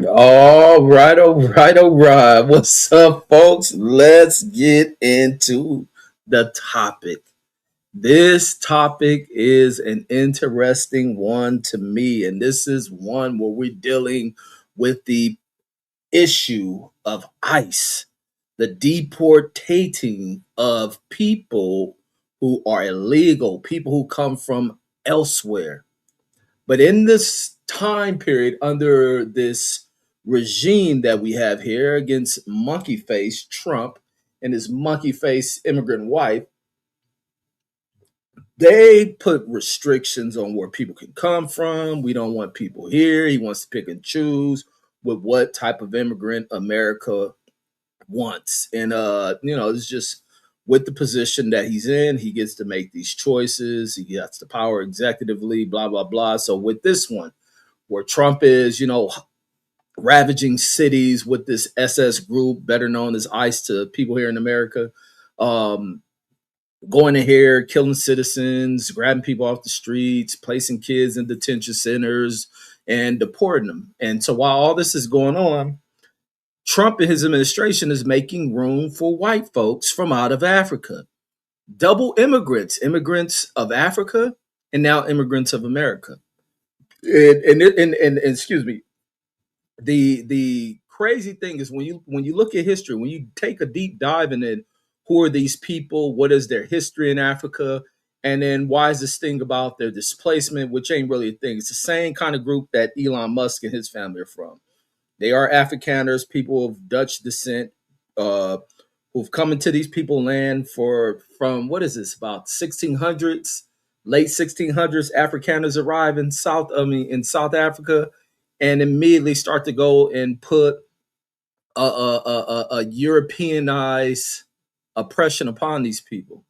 All right, all right, all right. What's up, folks? Let's get into the topic. This topic is an interesting one to me, and this is one where we're dealing with the issue of ICE, the deportating of people who are illegal, people who come from elsewhere. But in this time period, under this regime that we have here against monkey face Trump and his monkey face immigrant wife, they put restrictions on where people can come from. We don't want people here. He wants to pick and choose with what type of immigrant America wants. And it's just with the position that he's in, he gets to make these choices. He gets the power executively, blah, blah, blah. So with this one, where Trump is, ravaging cities with this SS group, better known as ICE to people here in America, um, going in here, killing citizens, grabbing people off the streets, placing kids in detention centers, and deporting them. And so while all this is going on, Trump and his administration is making room for white folks from out of Africa. Double immigrants, immigrants of Africa and now immigrants of America. And excuse me, the crazy thing is when you look at history, when you take a deep dive in it, who are these people? What is their history in Africa? And then why is this thing about their displacement, which ain't really a thing? It's the same kind of group that Elon Musk and his family are from. They are Afrikaners, people of Dutch descent, uh, who've come into these people land from what is this about 1600s, late 1600s. Afrikaners arrive in South Africa, and immediately start to go and put a Europeanized oppression upon these people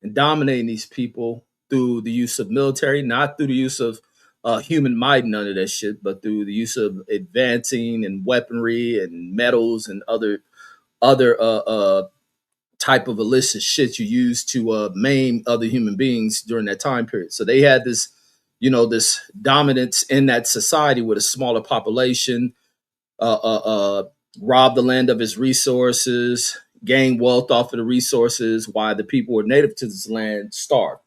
and dominating these people through the use of military, not through the use of human might, none of that shit, but through the use of advancing and weaponry and metals and other type of illicit shit you use to maim other human beings during that time period. So they had this, this dominance in that society with a smaller population, uh, uh, uh, rob the land of its resources, gain wealth off of the resources, while the people who are native to this land starve.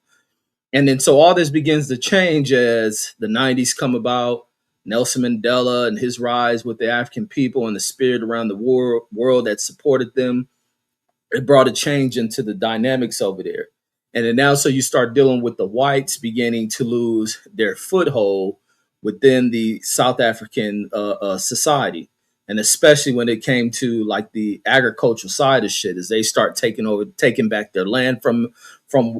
And then so all this begins to change as the 90s come about. Nelson Mandela and his rise with the African people and the spirit around the world that supported them, it brought a change into the dynamics over there. And then now, so you start dealing with the whites beginning to lose their foothold within the South African society. And especially when it came to like the agricultural side of shit, as they start taking back their land from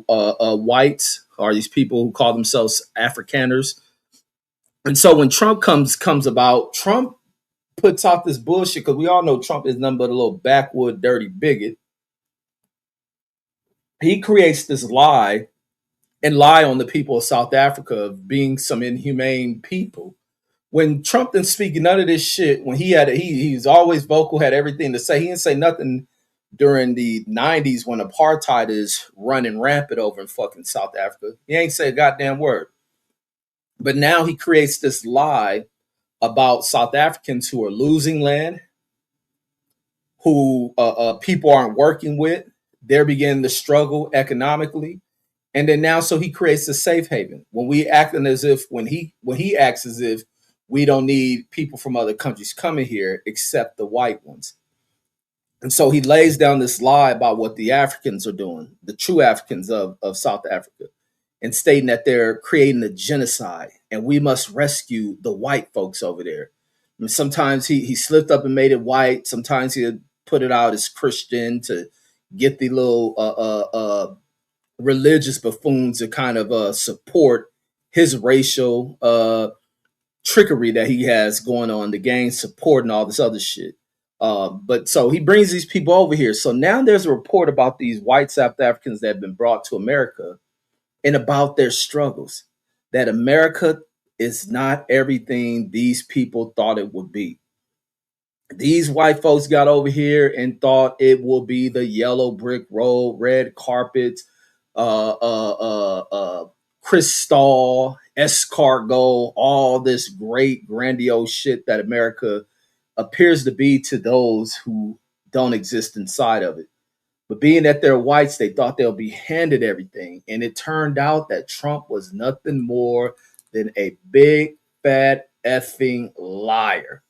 whites, or these people who call themselves Afrikaners. And so when Trump comes about, Trump puts out this bullshit because we all know Trump is nothing but a little backwood, dirty bigot. He creates this lie on the people of South Africa of being some inhumane people. When Trump didn't speak none of this shit, when he was always vocal, had everything to say. He didn't say nothing during the 90s when apartheid is running rampant over in fucking South Africa. He ain't say a goddamn word. But now he creates this lie about South Africans who are losing land, who people aren't working with. They're beginning to struggle economically. And then now, so he creates a safe haven. When he acts as if we don't need people from other countries coming here except the white ones. And so he lays down this lie about what the Africans are doing, the true Africans of South Africa, and stating that they're creating a genocide and we must rescue the white folks over there. And sometimes he slipped up and made it white. Sometimes he put it out as Christian to get the little religious buffoons to kind of support his racial trickery that he has going on, to gain support and all this other shit. But so he brings these people over here. So now there's a report about these white South Africans that have been brought to America and about their struggles. That America is not everything these people thought it would be. These white folks got over here and thought it will be the yellow brick road, red carpets, Cristal, escargot, all this great grandiose shit that America appears to be to those who don't exist inside of it. But being that they're whites, they thought they'll be handed everything. And it turned out that Trump was nothing more than a big, fat, effing liar.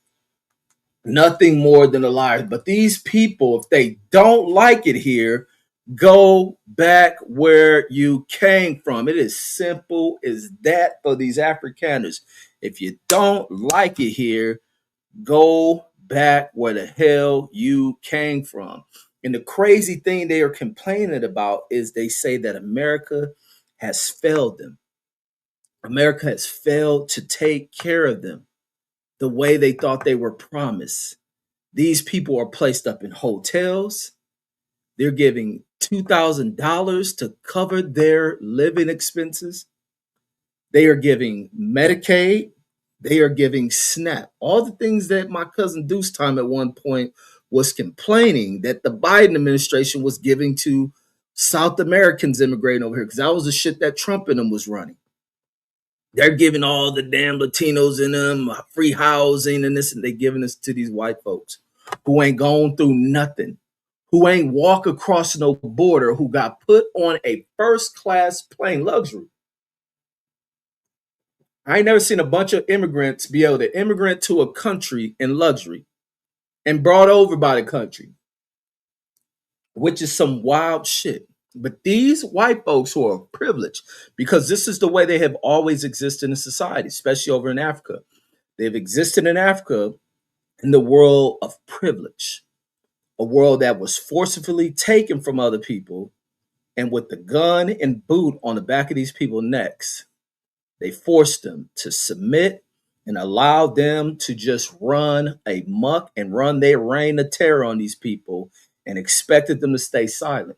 Nothing more than a liar. But these people, if they don't like it here, go back where you came from. It is simple as that for these Afrikaners. If you don't like it here, go back where the hell you came from. And the crazy thing they are complaining about is they say that America has failed them. America has failed to take care of them the way they thought they were promised. These people are placed up in hotels. They're giving $2,000 to cover their living expenses. They are giving Medicaid. They are giving SNAP. All the things that my cousin Deuce Time at one point was complaining that the Biden administration was giving to South Americans immigrating over here, because that was the shit that Trump and them was running. They're giving all the damn Latinos in them free housing and this, and they giving this to these white folks who ain't gone through nothing, who ain't walk across no border, who got put on a first-class plane, luxury. I ain't never seen a bunch of immigrants be able to immigrate to a country in luxury and brought over by the country, which is some wild shit. But these white folks who are privileged, because this is the way they have always existed in society, especially over in Africa. They've existed in Africa in the world of privilege, a world that was forcibly taken from other people, and with the gun and boot on the back of these people's necks, they forced them to submit and allowed them to just run amok and run their reign of terror on these people and expected them to stay silent.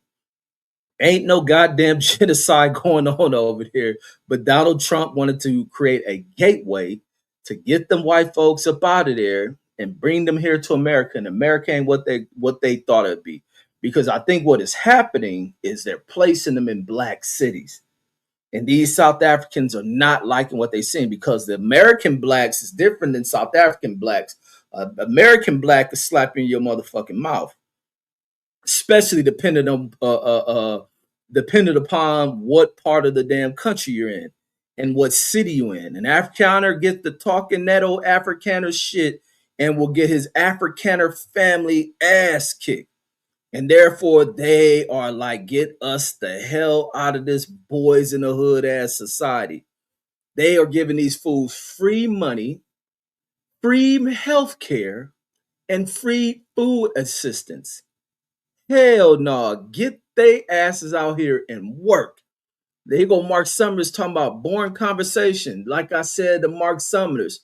Ain't no goddamn genocide going on over here, but Donald Trump wanted to create a gateway to get them white folks up out of there and bring them here to America. And America ain't what they thought it'd be. Because I think what is happening is they're placing them in black cities. And these South Africans are not liking what they're seeing, because the American blacks is different than South African blacks. American black is slapping your motherfucking mouth, especially depending upon what part of the damn country you're in and what city you're in. An Afrikaner gets the talking that old Afrikaner shit and will get his Afrikaner family ass kicked. And therefore, they are like, get us the hell out of this boys in the hood ass society. They are giving these fools free money, free health care, and free food assistance. Hell no, get they asses out here and work. There you go, Mark Summers talking about boring conversation. Like I said to Mark Summers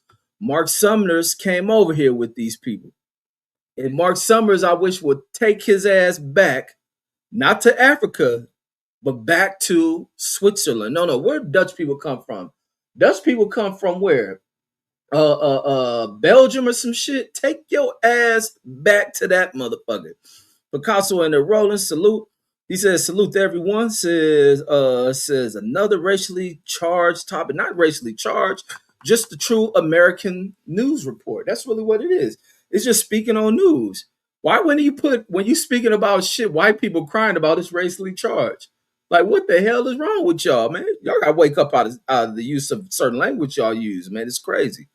came over here with these people. And Mark Summers, I wish, would take his ass back, not to Africa, but back to Switzerland. No, where do Dutch people come from? Dutch people come from where? Belgium or some shit. Take your ass back to that motherfucker. Picasso in the rolling salute. He says, salute to everyone. Says another racially charged topic. Not racially charged, just the true American news report. That's really what it is. It's just speaking on news. Why wouldn't you put, when you speaking about shit white people crying about, it's racially charged? Like, what the hell is wrong with y'all, man? Y'all gotta wake up out of the use of certain language y'all use, man. It's crazy.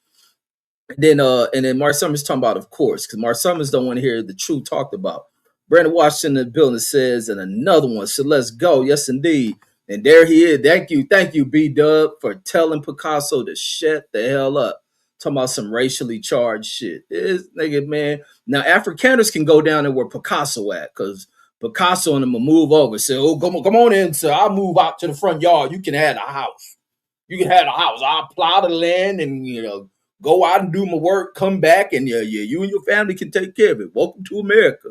And then Mark Summers talking about, of course, because Mark Summers don't want to hear the truth talked about. Brandon Washington in the building says, and another one. So let's go. Yes, indeed. And there he is. Thank you, B-Dub, for telling Picasso to shut the hell up. Talking about some racially charged shit. This nigga, man. Now, Afrikaners can go down there where Picasso at, because Picasso and them will move over. Say, oh, come on in, sir. I'll move out to the front yard. You can have the house. I'll plow the land and, go out and do my work, come back, and you and your family can take care of it. Welcome to America.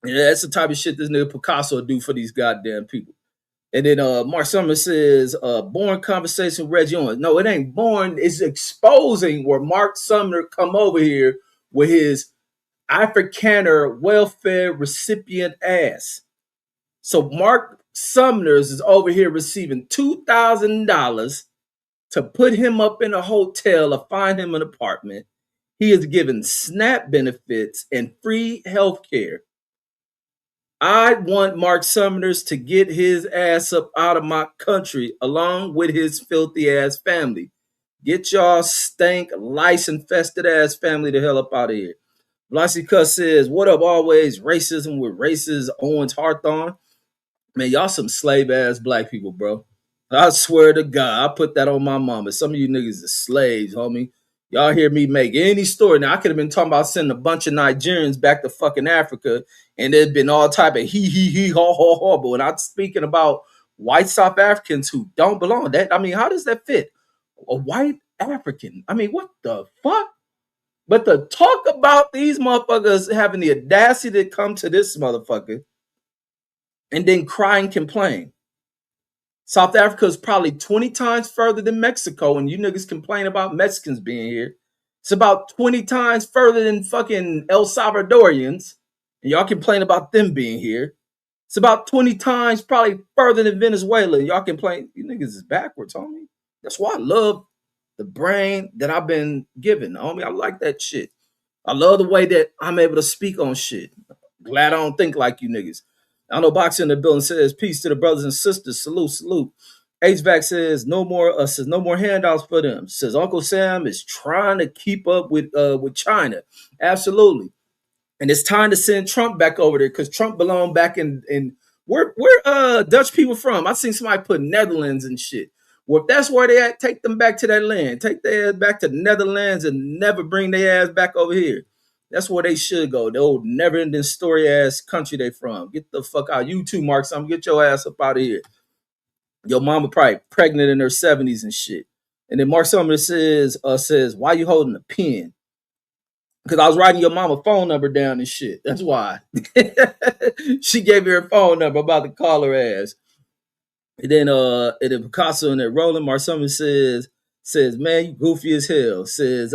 Yeah, that's the type of shit this nigga Picasso do for these goddamn people. And then Mark Summers says, boring conversation with Reggie Owens. No, it ain't boring. It's exposing where Mark Sumner come over here with his Afrikaner welfare recipient ass. So Mark Sumners is over here receiving $2,000 to put him up in a hotel or find him an apartment. He is given SNAP benefits and free health care. I want Mark Summers to get his ass up out of my country along with his filthy ass family. Get y'all stank, lice infested ass family the hell up out of here. Vlasi Cuss says, what up always? Racism with racist Owens Hawthorne. Man, y'all some slave ass black people, bro. I swear to God, I put that on my mama. Some of you niggas are slaves, homie. Y'all hear me make any story. Now, I could have been talking about sending a bunch of Nigerians back to fucking Africa, and there's been all type of he, ho, ho, ho. But when I'm speaking about white South Africans who don't belong, that, I mean, how does that fit? A white African. I mean, what the fuck? But to talk about these motherfuckers having the audacity to come to this motherfucker and then cry and complain. South Africa is probably 20 times further than Mexico, and you niggas complain about Mexicans being here. It's about 20 times further than fucking El Salvadorians, and y'all complain about them being here. It's about 20 times probably further than Venezuela, and y'all complain. You niggas is backwards, homie. That's why I love the brain that I've been given, homie. I like that shit. I love the way that I'm able to speak on shit. Glad I don't think like you niggas. I know Boxer in the building says peace to the brothers and sisters. Salute, salute. HVAC says no more handouts for them. Says Uncle Sam is trying to keep up with China. Absolutely. And it's time to send Trump back over there because Trump belonged back in where Dutch people from. I seen somebody put Netherlands and shit. Well, if that's where they at, take them back to that land. Take their ass back to the Netherlands and never bring their ass back over here. That's where they should go. The old never-ending story ass country they from. Get the fuck out. You too, Mark. Some get your ass up out of here. Your mama probably pregnant in her 70s and shit. And then Mark Summers says, why you holding a pen? Because I was writing your mama phone number down and shit. That's why. She gave me her phone number. I'm about to call her ass. And then Picasso and that Roland Mark Summers says, man, you goofy as hell. Says,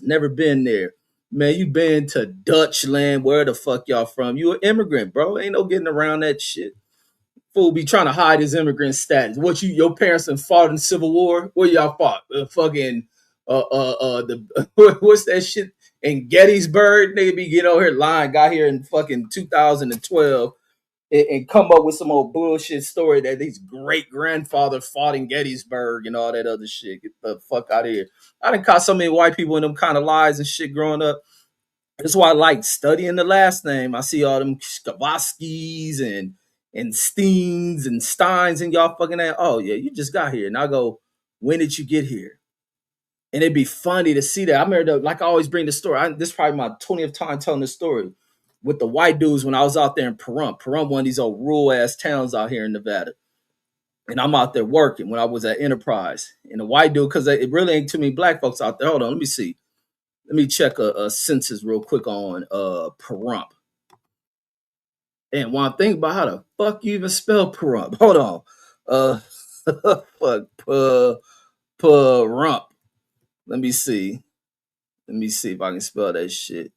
never been there. Man, you been to Dutchland. Where the fuck y'all from? You an immigrant, bro. Ain't no getting around that shit. Fool be trying to hide his immigrant status. What your parents have fought in the Civil War? Where y'all fought? What's that shit in Gettysburg? Nigga be getting over here lying. Got here in fucking 2012 and come up with some old bullshit story that his great grandfather fought in Gettysburg and all that other shit. Get the fuck out of here. I done caught so many white people in them kind of lies and shit growing up. That's why I like studying the last name. I see all them Skavaskis and Steens and Steins and y'all fucking that. Oh yeah, you just got here. And I go, when did you get here? And it'd be funny to see that. I remember, like I always bring the story. This is probably my 20th time telling the story with the white dudes when I was out there in Pahrump. Pahrump, one of these old rural ass towns out here in Nevada. And I'm out there working when I was at Enterprise. And the white dude, because it really ain't too many black folks out there. Hold on, let me see. Let me check a census real quick on Pahrump. And one thing about how the fuck you even spell Pahrump. Hold on. Fuck Pahrump. Let me see. Let me see if I can spell that shit.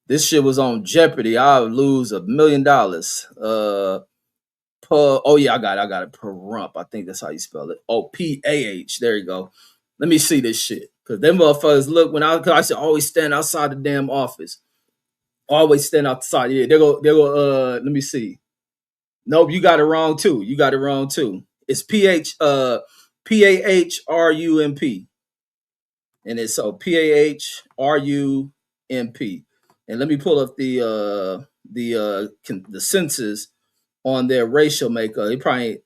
This shit was on Jeopardy. I would lose $1 million. Oh yeah, I got it. Pahrump. I think that's how you spell it. Oh, P-A-H. There you go. Let me see this shit. Cause them motherfuckers look cause I said always stand outside the damn office. Always stand outside. Yeah, they go, let me see. Nope, you got it wrong too. It's P-A-H-R-U-M-P. And it's so P-A-H-R-U-M-P. And let me pull up the census on their racial makeup. They probably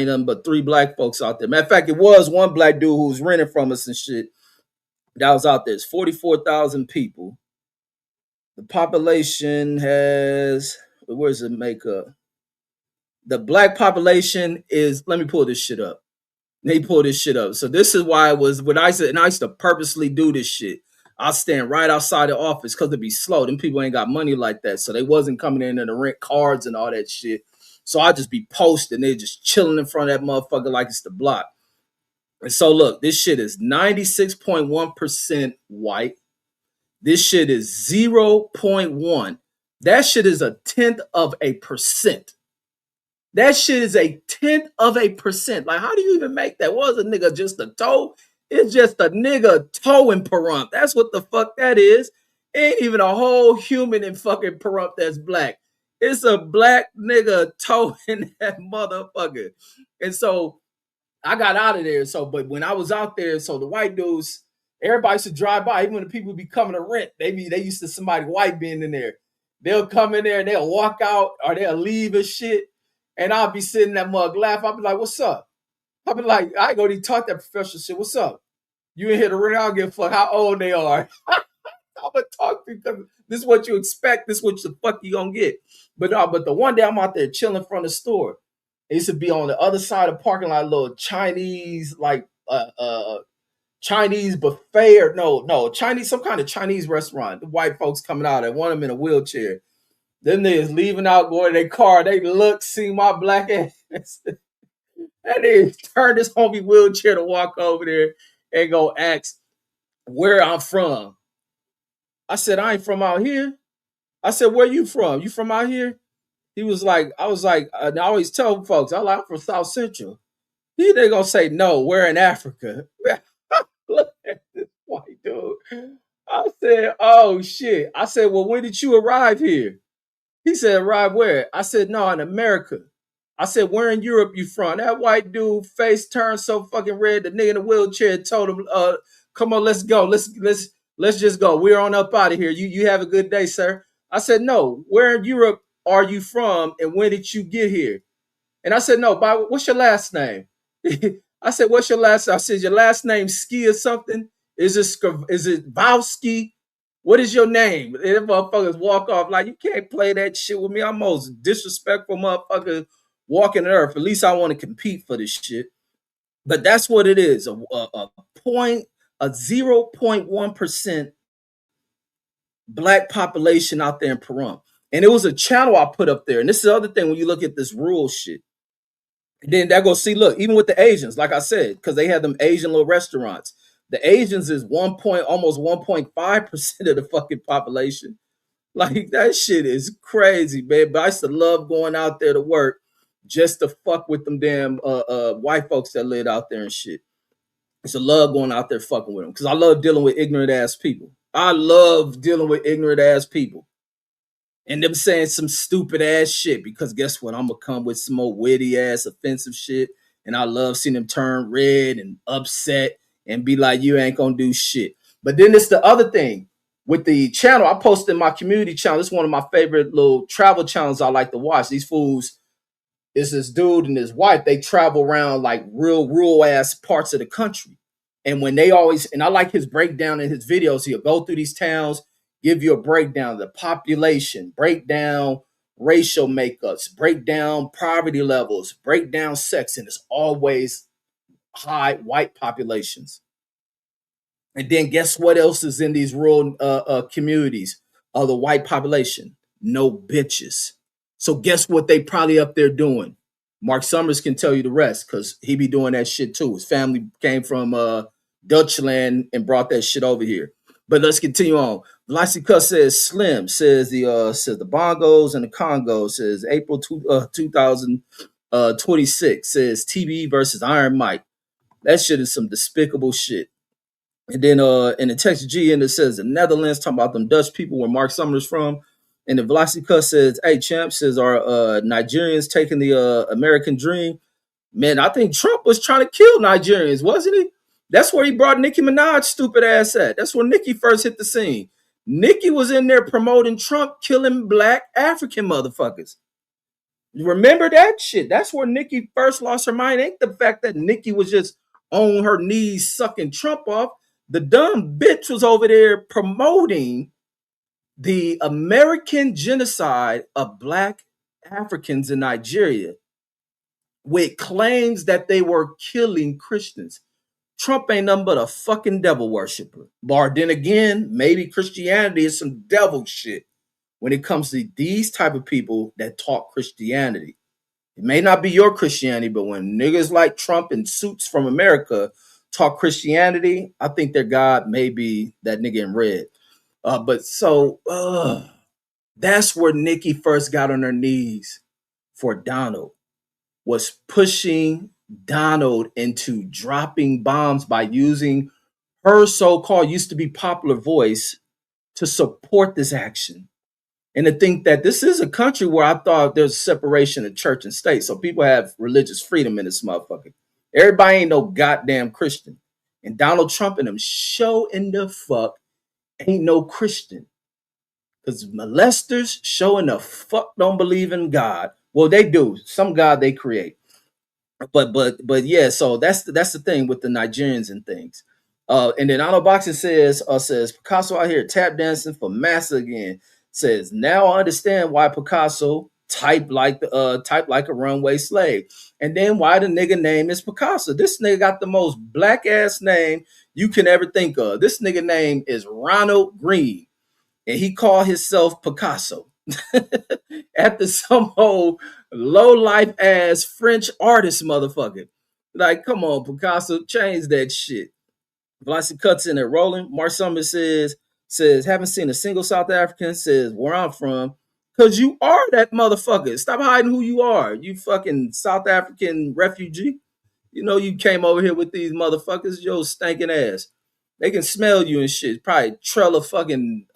nothing but 3 black folks out there. Matter of fact, it was one black dude who was renting from us and shit. That was out there. It's 44,000 people. The population has, where's the makeup? The black population is, let me pull this shit up. So this is why it was when I said, and I used to purposely do this shit. I'll stand right outside the office because it'd be slow. Them people ain't got money like that. So they wasn't coming in to rent cards and all that shit. So I just be posting. They're just chilling in front of that motherfucker like it's the block. And so look, this shit is 96.1% white. This shit is 0.1. That shit is 0.1%. That shit is 0.1%. Like, how do you even make that? Was a nigga just a toe? It's just a nigga towing Pahrump. That's what the fuck that is. Ain't even a whole human in fucking Pahrump that's black. It's a black nigga towing that motherfucker. And so I got out of there. So, but when I was out there, so the white dudes, everybody used to drive by, even when the people be coming to rent, they used to somebody white being in there. They'll come in there and they'll walk out or they'll leave and shit. And I'll be sitting that mug laugh. I'll be like, what's up? I'll be like, I ain't gonna talk that professional shit. What's up? You in here to rent? I don't give a fuck how old they are. I'm gonna talk to you because this is what you expect. This is what the fuck you gonna get. But the one day I'm out there chilling in front of the store. It used to be on the other side of the parking lot, a little Chinese, like Chinese buffet or no, Chinese, some kind of Chinese restaurant. The white folks coming out, and one of them in a wheelchair. Then they is leaving out, going to their car. They look, see my black ass. And they turn this homie wheelchair to walk over there and go ask where I'm from. I said, I ain't from out here. I said, where you from? You from out here? He was like, I was like, I always tell folks, I'm from South Central. They gonna say, no, we're in Africa. Look at this white dude. I said, oh shit. I said, well, when did you arrive here? He said, arrive where? I said, no, in America. I said, where in Europe you from? That white dude face turned so fucking red. The nigga in the wheelchair told him, come on, let's go. Let's just go. We're on up out of here. You have a good day, sir. I said, no, where in Europe are you from and when did you get here? And I said, no, Bob, what's your last name? I said, what's your last name? I said, your last name Ski or something? Is it Bowski? What is your name? And them motherfuckers walk off like, you can't play that shit with me. I'm most disrespectful motherfucker walking the earth. At least I want to compete for this shit. But that's what it is. A 0.1% black population out there in Pahrump. And it was a channel I put up there. And this is the other thing when you look at this rural shit. And then that goes, see, look, even with the Asians, like I said, because they had them Asian little restaurants. The Asians is almost 1.5% of the fucking population. Like that shit is crazy, man. But I used to love going out there to work just to fuck with them damn white folks that lived out there and shit. I used to love going out there fucking with them because I love dealing with ignorant ass people. I love dealing with ignorant ass people. And them saying some stupid ass shit because guess what? I'm gonna come with some more witty ass offensive shit. And I love seeing them turn red and upset and be like, you ain't gonna do shit. But then it's the other thing with the channel. I posted my community channel. It's one of my favorite little travel channels I like to watch. These fools is this dude and his wife. They travel around like real rural ass parts of the country. And when they always, and I like his breakdown in his videos, he'll go through these towns, give you a breakdown of the population, break down racial makeups, break down poverty levels, break down sex, and it's always high white populations. And then guess what else is in these rural communities of the white population? No bitches. So guess what they probably up there doing? Mark Summers can tell you the rest because he be doing that shit too. His family came from Dutchland and brought that shit over here. But let's continue on. Vlasica says Slim says the Bongos and the Congos says April 2026 says TB versus Iron Mike. That shit is some despicable shit. And then in the text G and it says the Netherlands talking about them Dutch people where Mark Summers from. And the Vlasica says, hey champ, says are Nigerians taking the American dream? Man, I think Trump was trying to kill Nigerians, wasn't he? That's where he brought Nicki Minaj stupid ass at. That's when Nicki first hit the scene. Nicki was in there promoting Trump killing black African motherfuckers. You remember that shit? That's where Nicki first lost her mind. Ain't the fact that Nicki was just on her knees sucking Trump off. The dumb bitch was over there promoting the American genocide of black Africans in Nigeria with claims that they were killing Christians. Trump ain't nothing but a fucking devil worshiper. Bar then again, maybe Christianity is some devil shit when it comes to these type of people that talk Christianity. It may not be your Christianity, but when niggas like Trump and suits from America talk Christianity, I think their God may be that nigga in red. That's where Nicki first got on her knees for Donald, was pushing Donald into dropping bombs by using her so-called used to be popular voice to support this action. And to think that this is a country where I thought there's a separation of church and state. So people have religious freedom in this motherfucker. Everybody ain't no goddamn Christian. And Donald Trump and them show in the fuck ain't no Christian. Because molesters showing the fuck don't believe in God. Well, they do. Some God they create. But yeah, so that's the thing with the Nigerians and things. And then Auto Boxing says Picasso out here tap dancing for massa again. Says now I understand why Picasso type like a runway slave. And then why the nigga name is Picasso. This nigga got the most black ass name you can ever think of. This nigga name is Ronald Green, and he called himself Picasso after some old low life ass French artist motherfucker. Like, come on, Picasso, change that shit. Velocity cuts in there rolling. Mark Summers says haven't seen a single South African. Says where I'm from, cause you are that motherfucker. Stop hiding who you are. You fucking South African refugee. You know you came over here with these motherfuckers. Yo, stinking ass. They can smell you and shit. Probably trail of fucking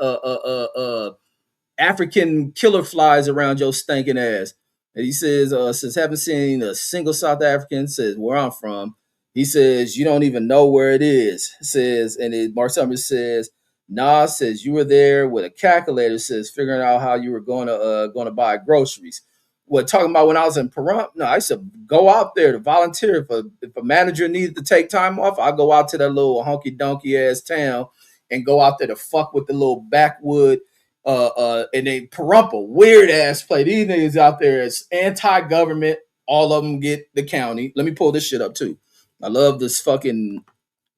African killer flies around your stinking ass. And he says haven't seen a single South African. Says where I'm from. He says you don't even know where it is. Says Mark Summers says nah. Says you were there with a calculator. Says figuring out how you were going to buy groceries. What talking about when I was in Pahrump? No, I used to go out there to volunteer. If a manager needed to take time off, I'd go out to that little honky donkey ass town and go out there to fuck with the little backwood. And they Pahrump, a weird ass play. These niggas out there is anti-government. All of them get the county. Let me pull this shit up too. I love this fucking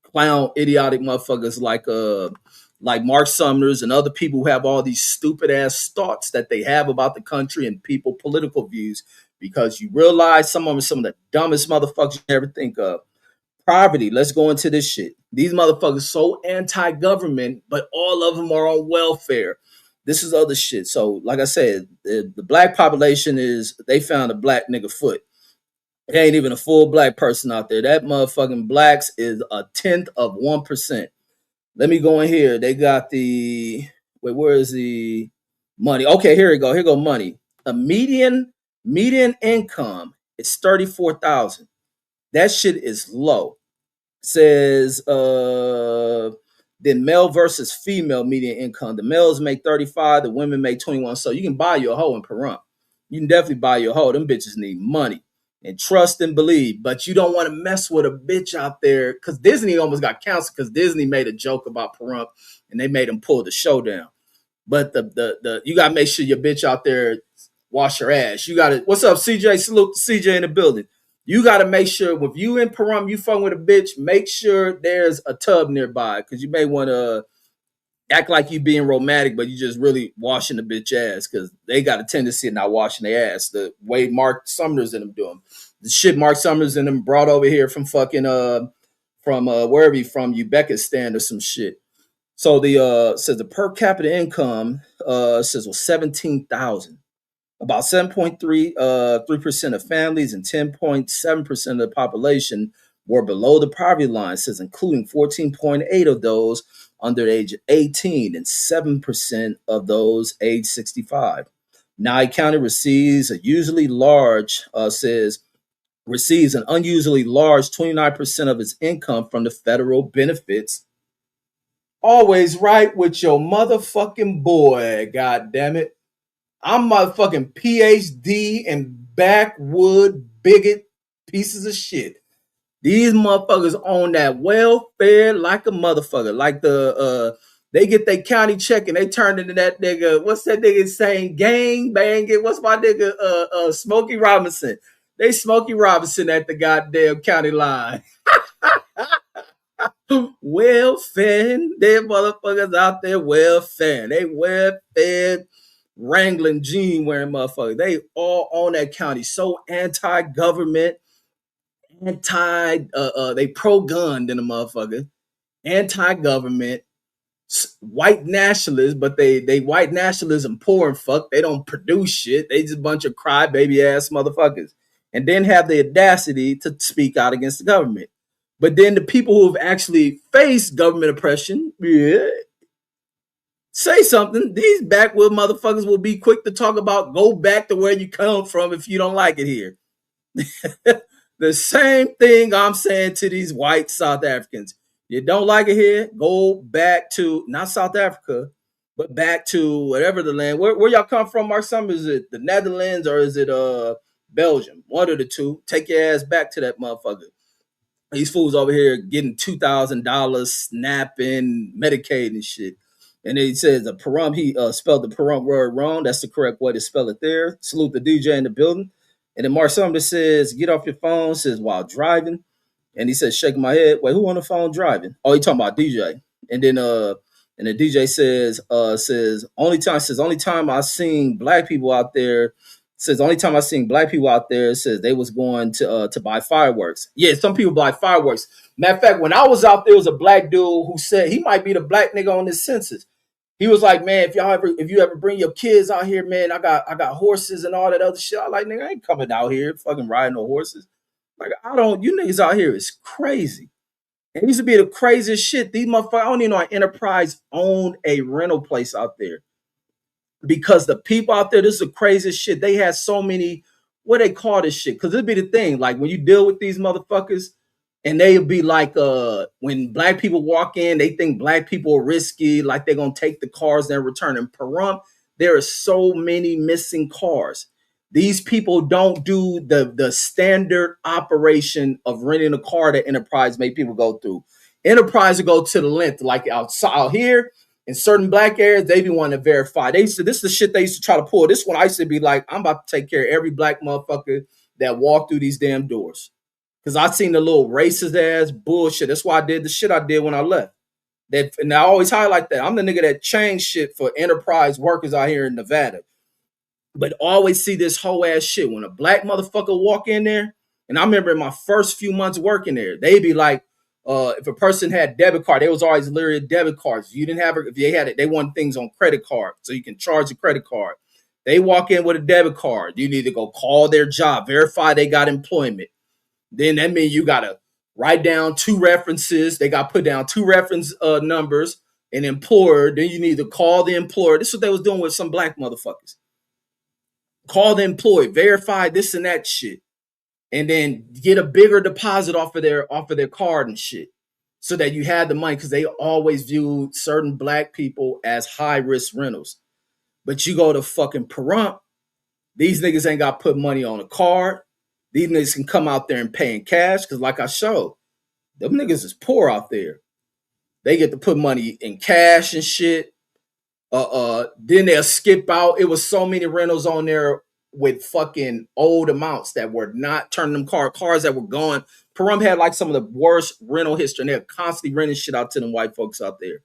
clown, idiotic motherfuckers like Mark Summers and other people who have all these stupid ass thoughts that they have about the country and people political views, because you realize some of them are some of the dumbest motherfuckers you ever think of. Poverty. Let's go into this shit. These motherfuckers so anti-government, but all of them are on welfare. This is other shit. So, like I said, the black population they found a black nigga foot. There ain't even a full black person out there. That motherfucking blacks is 0.1%. Let me go in here. They got where is the money? Okay, here we go. Here go money. A median income is 34,000. That shit is low. Says then male versus female median income. The males make 35, the women make 21. So you can buy your hoe in Pahrump. You can definitely buy your hoe. Them bitches need money and trust and believe. But you don't want to mess with a bitch out there, because Disney almost got canceled because Disney made a joke about Pahrump and they made them pull the show down. But the you gotta make sure your bitch out there wash her ass. You gotta, what's up, CJ? Salute CJ in the building. You got to make sure if you in Pahrump, you fucking with a bitch, make sure there's a tub nearby, because you may want to act like you being romantic, but you just really washing the bitch ass, because they got a tendency of not washing their ass. The way Mark Summers and them do them. The shit Mark Summers and them brought over here from fucking from wherever he from, Uzbekistan or some shit. So the says the per capita income says was 17,000. About 7.3% of families and 10.7% of the population were below the poverty line, says, including 14.8 of those under the age of 18 and 7% of those age 65. Nye County receives an unusually large 29% of its income from the federal benefits. Always right with your motherfucking boy, god damn it. I'm motherfucking PhD and backwood bigot pieces of shit. These motherfuckers own that welfare like a motherfucker. Like they get their county check and they turn into that nigga. What's that nigga saying? Gang bang it. What's my nigga? Smokey Robinson. They Smokey Robinson at the goddamn county line. Welfare. Them motherfuckers out there welfare. They welfare. Wrangling jean wearing motherfucker. They all own that county. So anti-government, they pro-gun than a motherfucker. Anti-government, white nationalists, but they white nationalism poor and fuck. They don't produce shit. They just a bunch of crybaby ass motherfuckers. and then have the audacity to speak out against the government. But then the people who have actually faced government oppression, yeah, say something. These backwood motherfuckers will be quick to talk about go back to where you come from if you don't like it here. The same thing I'm saying to these white South Africans. You don't like it here? Go back to not South Africa, but back to whatever the land. Where y'all come from, Mark Summers? Is it the Netherlands or is it Belgium? One of the two. Take your ass back to that motherfucker. These fools over here getting $2,000 snapping, Medicaid and shit. And he says the Pahrump, he spelled the Pahrump word wrong. That's the correct way to spell it there. Salute the DJ in the building. And then Mark Summers says, get off your phone, says while driving. And he says, shaking my head. Wait, who on the phone driving? Oh, he talking about DJ. And then the DJ says only time I seen black people out there, says the only time I seen black people out there, says they was going to buy fireworks. Yeah, some people buy fireworks. Matter of fact, when I was out there, was a black dude who said he might be the black nigga on this census. He was like, man, if you ever bring your kids out here, man, I got horses and all that other shit. I like, nigga, I ain't coming out here fucking riding no horses. Like, you niggas out here is crazy. It used to be the craziest shit. These motherfuckers, I don't even know Enterprise owned a rental place out there. Because the people out there, this is the craziest shit. They had so many, what they call this shit? Because it'd be the thing, like when you deal with these motherfuckers, and they'll be like, when black people walk in, they think black people are risky, like they're gonna take the cars and return. In Pahrump, there are so many missing cars. These people don't do the standard operation of renting a car that Enterprise made people go through. Enterprise will go to the length, like out here in certain black areas, they be wanting to verify. They used to, this is the shit they used to try to pull. This one I used to be like, I'm about to take care of every black motherfucker that walked through these damn doors. Because I seen the little racist ass bullshit. That's why I did the shit I did when I left. And I always highlight that. I'm the nigga that changed shit for Enterprise workers out here in Nevada. But always see this whole ass shit. When a black motherfucker walk in there, and I remember in my first few months working there, they'd be like, if a person had debit card, they was always literally debit cards. If you didn't have it, if they had it, they want things on credit card, so you can charge a credit card. They walk in with a debit card. You need to go call their job, verify they got employment. Then that means you gotta write down 2 references. They got put down 2 reference numbers, an employer. Then you need to call the employer. This is what they was doing with some black motherfuckers. Call the employee, verify this and that shit, and then get a bigger deposit off of their card and shit, so that you had the money, because they always viewed certain black people as high risk rentals. But you go to fucking Pahrump, these niggas ain't got to put money on a card. These niggas can come out there and pay in cash, because like I showed, them niggas is poor out there. They get to put money in cash and shit. Then they'll skip out. It was so many rentals on there with fucking old amounts that were not turning them cars that were gone. Pahrump had like some of the worst rental history, and they're constantly renting shit out to them white folks out there.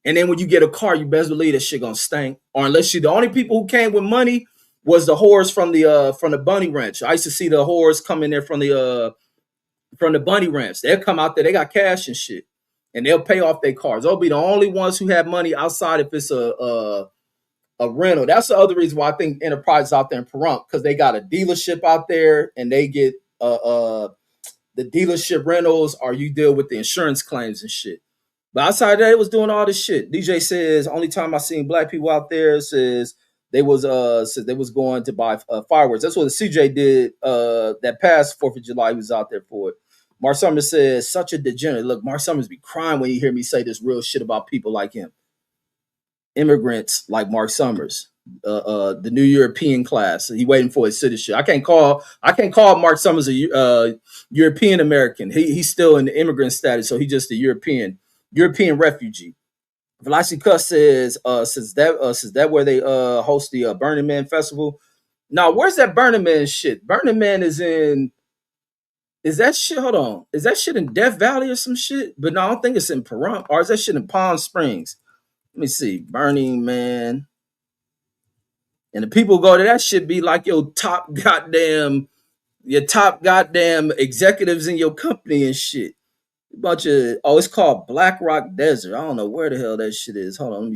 And then when you get a car, you best believe that shit gonna stink. Or unless the only people who came with money was the whores from the Bunny Ranch. I used to see the whores come in there from the Bunny Ranch. They'll come out there, they got cash and shit, and they'll pay off their cars. They'll be the only ones who have money outside if it's a rental. That's the other reason why I think Enterprise is out there in Pahrump, because they got a dealership out there, and they get the dealership rentals, or you deal with the insurance claims and shit. But outside of that, it was doing all this shit. DJ says only time I seen black people out there says they was going to buy fireworks. That's what the CJ did that past 4th of July. He was out there for it. Mark Summers says, such a degenerate. Look, Mark Summers be crying when you hear me say this real shit about people like him. Immigrants like Mark Summers, the new European class. He waiting for his citizenship. I can't call Mark Summers a European American. He's still in the immigrant status, so he's just a European refugee. Velocity Cuss says that where they host the Burning Man festival. Now, where's that Burning Man shit? Burning Man is that shit? Hold on, is that shit in Death Valley or some shit? But no, I don't think it's in Pahrump. Or is that shit in Palm Springs? Let me see. Burning Man. And the people who go to that shit be like your top goddamn executives in your company and shit. Bunch of it's called Black Rock Desert. I don't know where the hell that shit is. Hold on, let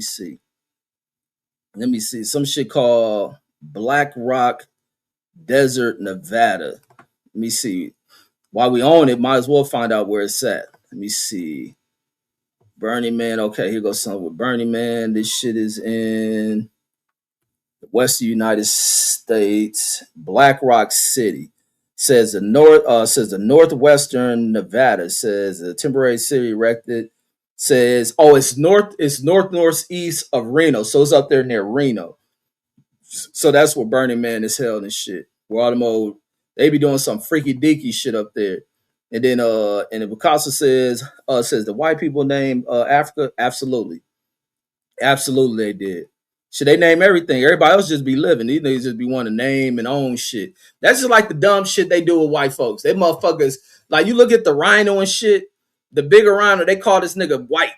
me see. Some shit called Black Rock Desert, Nevada. Let me see. While we own it, might as well find out where it's at. Let me see. Burning Man. Okay, here goes something with Burning Man. This shit is in the Western United States. Black Rock City. Says the northwestern Nevada. Says the temporary city erected. Says it's northeast of Reno. So it's up there near Reno. So that's where Burning Man is held and shit. Where all them old they be doing some freaky deaky shit up there. And then and the Picasso says the white people name Africa. Absolutely. Absolutely they did. Should they name everything? Everybody else just be living. These niggas just be wanting to name and own shit. That's just like the dumb shit they do with white folks. They motherfuckers, like you look at the rhino and shit, the bigger rhino, they call this nigga white.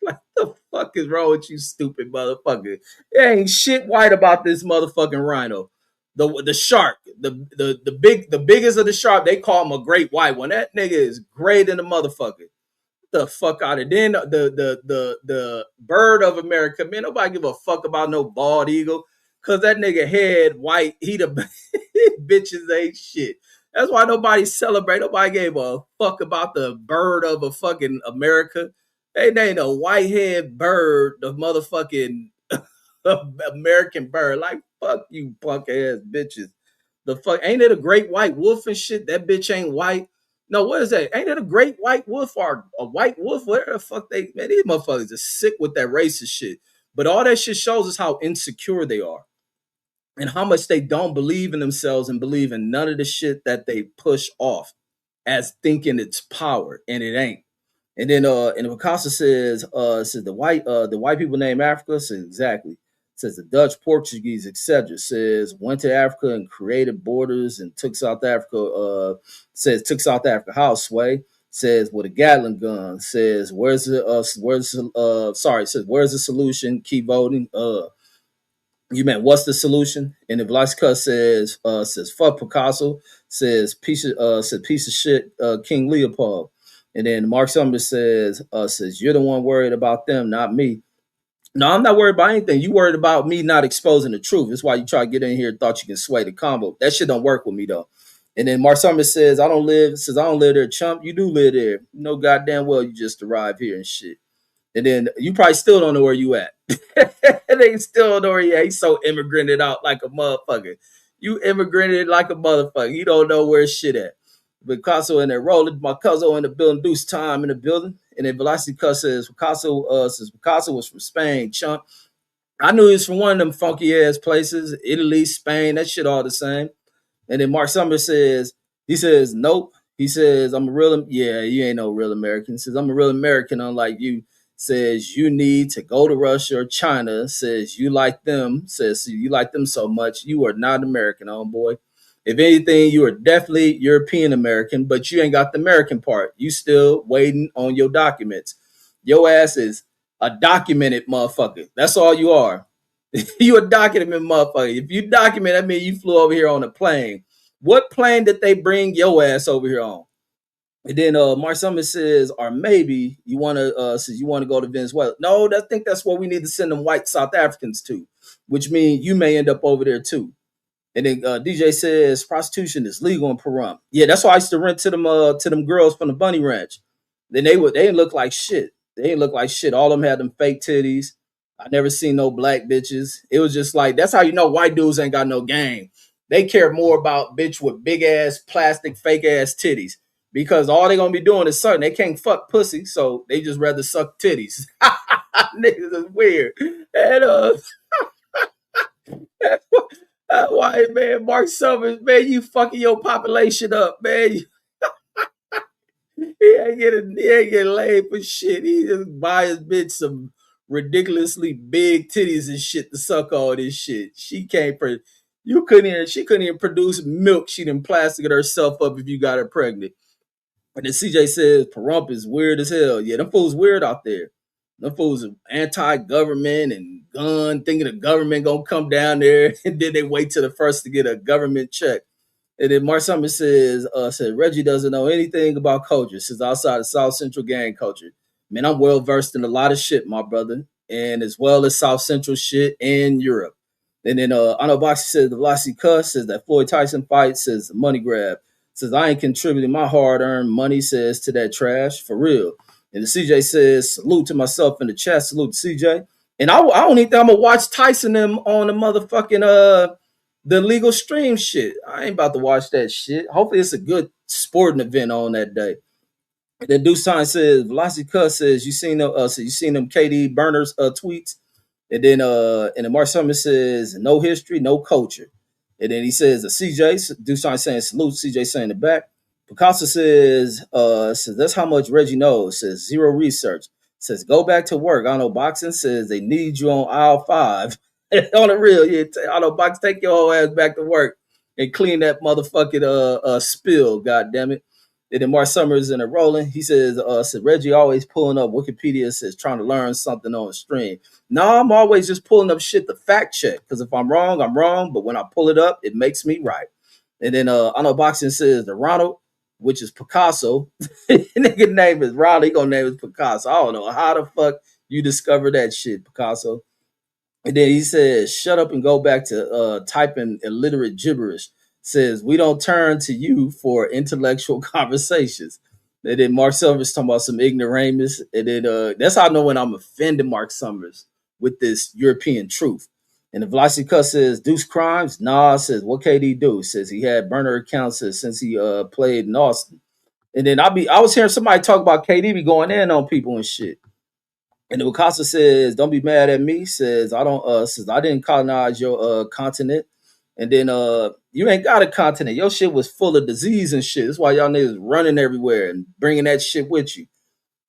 Like the fuck is wrong with you, stupid motherfucker? There ain't shit white about this motherfucking rhino. The shark, the biggest of the shark, they call him a great white one. That nigga is great in the motherfucker. The fuck out of it. Then the bird of America, man, nobody give a fuck about no bald eagle. Cause that nigga head white, he the bitches ain't shit. That's why nobody celebrate. Nobody gave a fuck about the bird of a fucking America. They named a whitehead bird the motherfucking American bird. Like fuck you, punk ass bitches. The fuck ain't it a great white wolf and shit? That bitch ain't white. No, what is that? Ain't it a great white wolf or a white wolf? Where the fuck they man? These motherfuckers are sick with that racist shit. But all that shit shows us how insecure they are and how much they don't believe in themselves and believe in none of the shit that they push off as thinking it's power, and it ain't. And then and Picasso says the white people name Africa. Says exactly. Says the Dutch, Portuguese, etc. Says went to Africa and created borders and took South Africa. Says took South Africa house sway. Says with a Gatling gun. Says says where's the solution? Keep voting. You meant what's the solution? And if Vlasica says fuck Picasso, says piece of shit King Leopold. And then Mark Summers says you're the one worried about them, not me. No, I'm not worried about anything. You worried about me not exposing the truth. That's why you try to get in here and thought you can sway the combo. That shit don't work with me though. And then Mark Summers I don't live there, chump. You do live there. You know goddamn well you just arrived here and shit. And then you probably still don't know where you at. They still don't know where you at. He's so immigrated out like a motherfucker. You immigrated like a motherfucker. You don't know where shit at. Picasso in there rolling, my cousin in the building, Deuce Time in the building. And then Velocity Cuss says Picasso was from Spain, chump. I knew he was from one of them funky ass places, Italy, Spain, that shit all the same. And then Mark Summers says, nope. He says, you ain't no real American. He says, I'm a real American, unlike you. Says, you need to go to Russia or China. Says, you like them. Says, you like them so much. You are not American, homeboy. If anything, you are definitely European American, but you ain't got the American part. You still waiting on your documents. Your ass is a documented motherfucker. That's all you are. You a documented motherfucker. If you document, that means you flew over here on a plane. What plane did they bring your ass over here on? And then Mark Summers says, or maybe you want to go to Venezuela. No, I think that's what we need to send them white South Africans to, which means you may end up over there too. And then DJ says prostitution is legal in Pahrump. Yeah, that's why I used to rent to them girls from the Bunny Ranch. Then they didn't look like shit. They didn't look like shit. All of them had them fake titties. I never seen no black bitches. It was just like that's how you know white dudes ain't got no game. They care more about bitch with big ass plastic fake ass titties because all they gonna be doing is sucking. They can't fuck pussy, so they just rather suck titties. Niggas is weird. And why, man, Mark Summers, man, you fucking your population up, man. He ain't getting laid for shit. He just buy his bitch some ridiculously big titties and shit to suck all this shit. She couldn't even produce milk. She done plastic herself up if you got her pregnant. And then CJ says Pahrump is weird as hell. Yeah, them fools weird out there. Them fools are anti-government and gun, thinking the government gonna come down there, and then they wait till the first to get a government check. And then Mark Summers said Reggie doesn't know anything about culture. Says outside of South Central gang culture. Man, I'm well versed in a lot of shit, my brother, and as well as South Central shit and Europe. And then I know Boxy says the Velocity Cuss says that Floyd Tyson fight says the money grab. Says I ain't contributing my hard-earned money, says, to that trash for real. And the CJ says salute to myself in the chat. Salute to CJ. And I don't even think I'm gonna watch Tyson them on the motherfucking the legal stream shit. I ain't about to watch that shit. Hopefully it's a good sporting event on that day. And then Deuce Time says Velocity Cuss says you seen them KD burners tweets. And then Mark Summers says no history, no culture. And then he says the CJ, Deuce saying salute, CJ saying the back. Picasso says that's how much Reggie knows. Says zero research. Says go back to work. I know boxing says they need you on aisle 5. On the real, yeah. I know boxing, take your whole ass back to work and clean that motherfucking spill. God damn it. And then Mark Summers in a rolling. He says Reggie always pulling up Wikipedia, says trying to learn something on the stream. No, I'm always just pulling up shit to fact check. Because if I'm wrong, I'm wrong. But when I pull it up, it makes me right. And then I know boxing says the Ronald, which is Picasso. Nigga name is Ronald. He gonna name it Picasso. I don't know how the fuck you discover that shit, Picasso. And then he says, shut up and go back to typing illiterate gibberish. Says, we don't turn to you for intellectual conversations. And then Mark Summers talking about some ignoramus. And then that's how I know when I'm offending Mark Summers with this European truth. And the Velocity Cuss says, Deuce Crimes? Nah, says, what KD do? Says he had burner accounts since he played in Austin. And then I was hearing somebody talk about KD be going in on people and shit. And then Picasso says, don't be mad at me. Says, I didn't colonize your continent. And then you ain't got a continent. Your shit was full of disease and shit. That's why y'all niggas running everywhere and bringing that shit with you.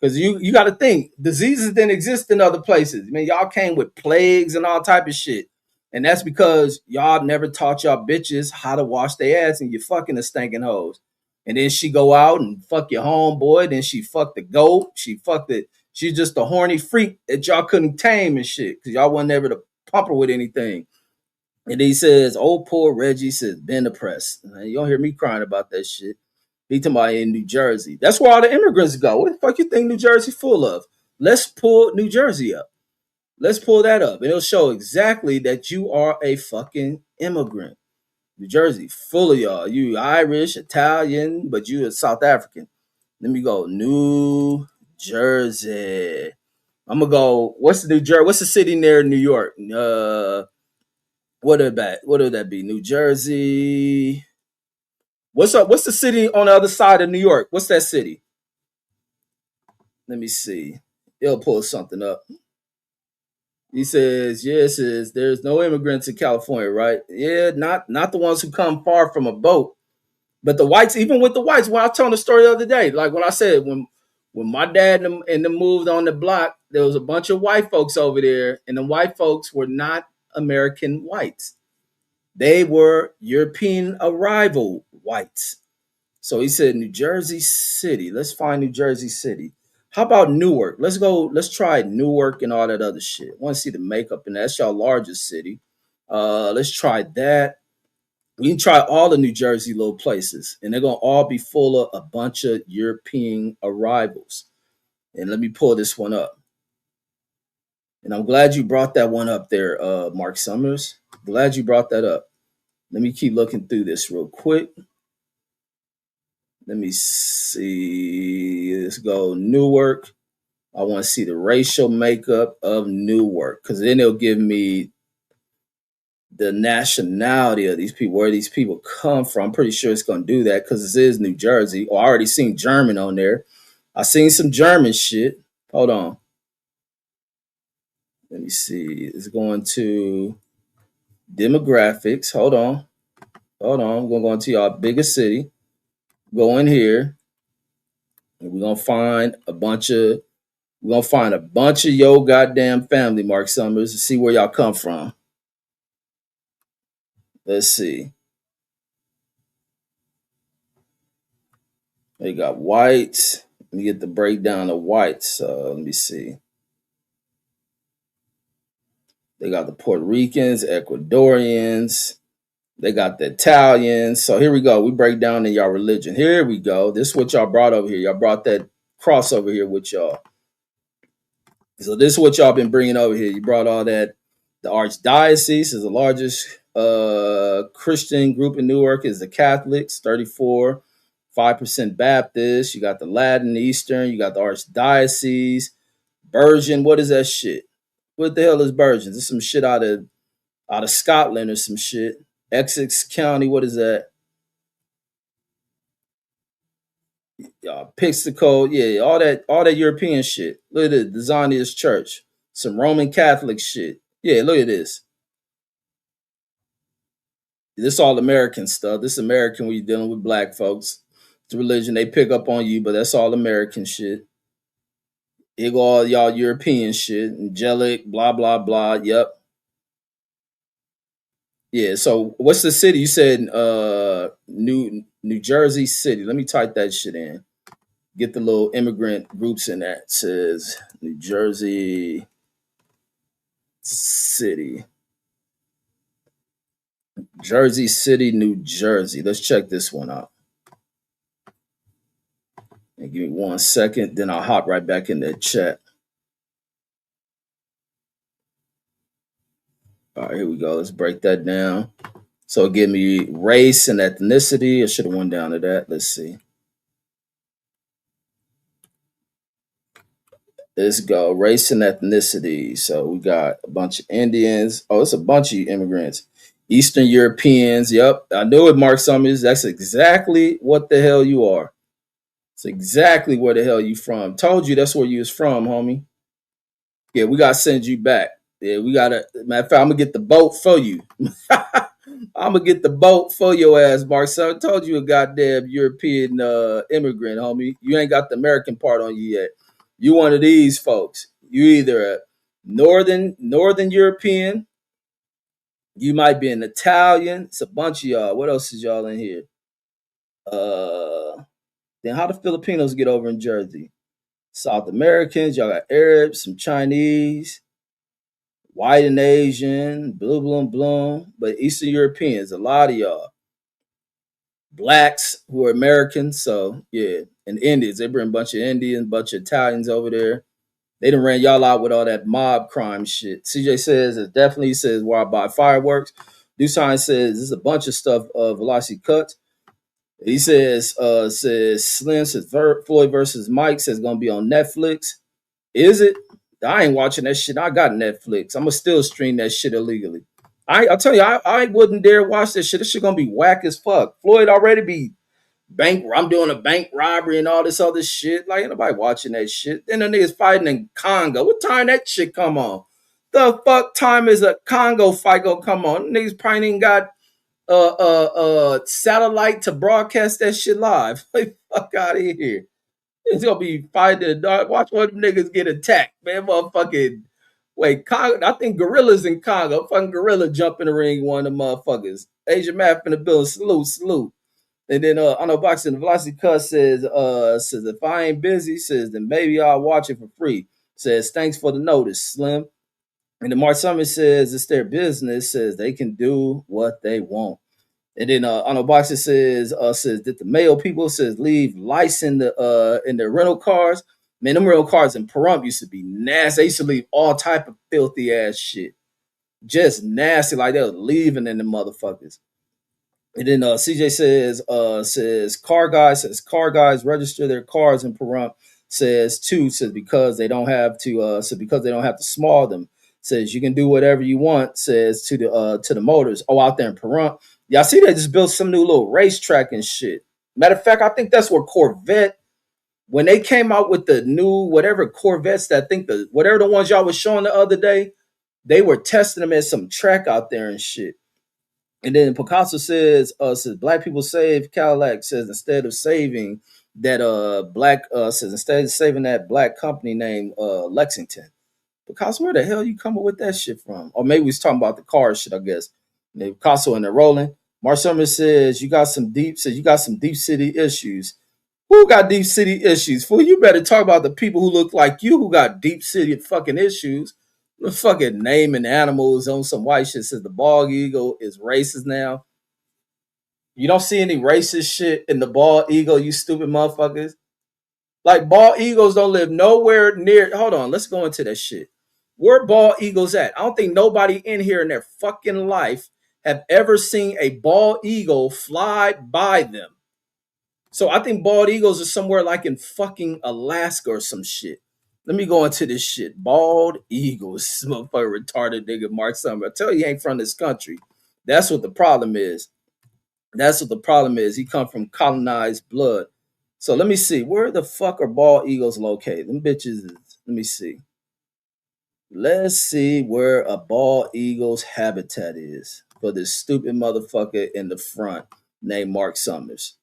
Because you got to think, diseases didn't exist in other places. I mean, y'all came with plagues and all type of shit. And that's because y'all never taught y'all bitches how to wash their ass and you fucking the stinking hoes. And then she go out and fuck your homeboy. Then she fucked the goat. She's just a horny freak that y'all couldn't tame and shit. Because y'all wasn't able to pump her with anything. And he says, oh, poor Reggie says, been oppressed. You don't hear me crying about that shit. He talking about in New Jersey. That's where all the immigrants go. What the fuck you think New Jersey full of? Let's pull New Jersey up. Let's pull that up. And it'll show exactly that you are a fucking immigrant. New Jersey, full of y'all. You Irish, Italian, but you a South African. Let me go. New Jersey. I'm gonna go. What's the city near New York? What would that be? New Jersey. What's up? What's the city on the other side of New York? What's that city? Let me see. It'll pull something up. He says, yes, there's no immigrants in California, right? Yeah, not the ones who come far from a boat. But the whites, even with the whites, when I was telling the story the other day, like when I said when my dad and them moved on the block, there was a bunch of white folks over there, and the white folks were not American whites. They were European arrival whites. So he said New Jersey City. Let's find New Jersey City. How about Newark? Let's go. Let's try Newark and all that other shit. I want to see the makeup in that. That's y'all largest city. Let's try that. We can try all the New Jersey little places, and they're gonna all be full of a bunch of European arrivals. And let me pull this one up. And I'm glad you brought that one up there, Mark Summers. Glad you brought that up. Let me keep looking through this real quick. Let me see. Let's go Newark. I want to see the racial makeup of Newark because then it'll give me the nationality of these people, where these people come from. I'm pretty sure it's going to do that because this is New Jersey. Oh, I already seen German on there. I seen some German shit. Hold on. Let me see. It's going to demographics. Hold on. I'm going to go into y'all biggest city. Go in here. And we're going to find a bunch of your goddamn family, Mark Summers, to see where y'all come from. Let's see. They got whites. Let me get the breakdown of whites. Let me see. They got the Puerto Ricans, Ecuadorians. They got the Italians. So here we go. We break down in y'all religion. Here we go. This is what y'all brought over here. Y'all brought that cross over here with y'all. So this is what y'all been bringing over here. You brought all that The Archdiocese is the largest Christian group in Newark. Is the Catholics, 34, 5% Baptist. You got the Latin Eastern. You got the Archdiocese. Bergen, what is that shit? What the hell is Bergen? This is some shit out of Scotland or some shit. Essex County, what is that? Pixaco, yeah, all that European shit. Look at this, the Zionist Church, some Roman Catholic shit. Yeah, look at this. This all American stuff. This American when you're dealing with black folks. It's religion they pick up on you, but that's all American shit. It go all y'all European shit, angelic, blah blah blah. Yep. Yeah. So what's the city? You said New Jersey City. Let me type that shit in. Get the little immigrant groups in that. It says New Jersey City. Jersey City, New Jersey. Let's check this one out. And give me 1 second, then I'll hop right back in the chat. All right, here we go. Let's break that down. So give me race and ethnicity. I should have went down to that. Let's see. Let's go. Race and ethnicity. So we got a bunch of Indians. Oh, it's a bunch of immigrants. Eastern Europeans. Yep. I knew it, Mark Summers. That's exactly what the hell you are. It's exactly where the hell you from. Told you that's where you was from, homie. Yeah, we gotta send you back. Yeah, we gotta. Matter of fact, I'm gonna get the boat for you. I'm gonna get the boat for your ass, Mark. So I told you a goddamn European immigrant, homie. You ain't got the American part on you yet. You one of these folks. You either a northern European. You might be an Italian. It's a bunch of y'all. What else is y'all in here? Then how the Filipinos get over in Jersey? South Americans. Y'all got Arabs, some Chinese, white and Asian, blue, bloom. But Eastern Europeans, a lot of y'all. Blacks who are Americans, so yeah, and Indians. They bring a bunch of Indians, bunch of Italians over there. They done ran y'all out with all that mob crime shit. CJ says it definitely says where I buy fireworks. Dusign says this is a bunch of stuff Velocity cuts. He says Slim says Floyd versus Mike says gonna be on Netflix. Is it? I ain't watching that shit. I got Netflix. I'ma still stream that shit illegally. I'll tell you, I wouldn't dare watch this shit. This shit gonna be whack as fuck. Floyd already be I'm doing a bank robbery and all this other shit. Like ain't nobody watching that shit. Then the niggas fighting in Congo. What time that shit come on? The fuck time is a Congo fight gonna come on? Niggas probably ain't got satellite to broadcast that shit live. Like fuck out of here. It's gonna be fighting in the dark. Watch one of them niggas get attacked, man. Motherfucking wait, Congo. I think gorillas in Congo. Fucking gorilla jump in the ring, one of them motherfuckers. Asian Math in the building. Salute. And then I know Boxing the Velocity Cut says if I ain't busy, says then maybe I'll watch it for free. Says thanks for the notice, Slim. And then Mark Summers says it's their business, says they can do what they want. And then I know Boxer says that the male people says leave lice in their rental cars. Man, them rental cars in Pahrump used to be nasty. They used to leave all type of filthy ass shit. Just nasty, like they were leaving in the motherfuckers. And then CJ says car guys register their cars in Pahrump. Says because they don't have to small them. Says you can do whatever you want. Says to the motors. Oh, out there in Pahrump. Y'all see they just built some new little racetrack and shit. Matter of fact, I think that's where Corvette, when they came out with the new whatever Corvettes that I think whatever the ones y'all was showing the other day, they were testing them at some track out there and shit. And then Picasso says black people save. Cadillac says instead of saving that instead of saving that black company named Lexington. Picasso, where the hell you coming with that shit from? Or maybe we was talking about the car shit, I guess. And Picasso and they're rolling. Mark Summers says you got some deep city issues. Who got deep city issues? Fool, you better talk about the people who look like you who got deep city fucking issues. The fucking naming animals on some white shit says the bald eagle is racist now. You don't see any racist shit in the bald eagle, you stupid motherfuckers. Like bald eagles don't live nowhere near. Hold on, let's go into that shit. Where bald eagles at? I don't think nobody in here in their fucking life have ever seen a bald eagle fly by them. So I think bald eagles are somewhere like in fucking Alaska or some shit. Let me go into this shit. Bald eagles, motherfucker, retarded nigga Mark Summer. I tell you, he ain't from this country. That's what the problem is. That's what the problem is. He come from colonized blood. So let me see. Where the fuck are bald eagles located? Them bitches is, let me see. Let's see where a bald eagle's habitat is for this stupid motherfucker in the front named Mark Summers,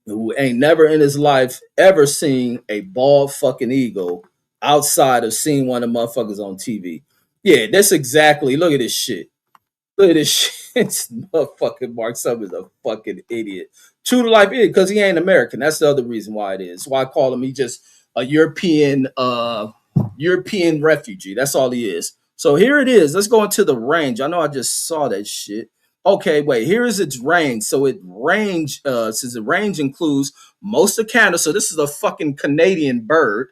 who ain't never in his life ever seen a bald fucking eagle outside of seeing one of the motherfuckers on TV. Yeah, that's exactly. Look at this shit. Look at this shit. This motherfucking Mark Summers a fucking idiot. True to life idiot because he ain't American. That's the other reason why it is. Why I call him. He just a European refugee. That's all he is. So here it is. Let's go into the range. I know I just saw that shit. Okay, wait. Here is its range. So it range says the range includes most of Canada. So this is a fucking Canadian bird.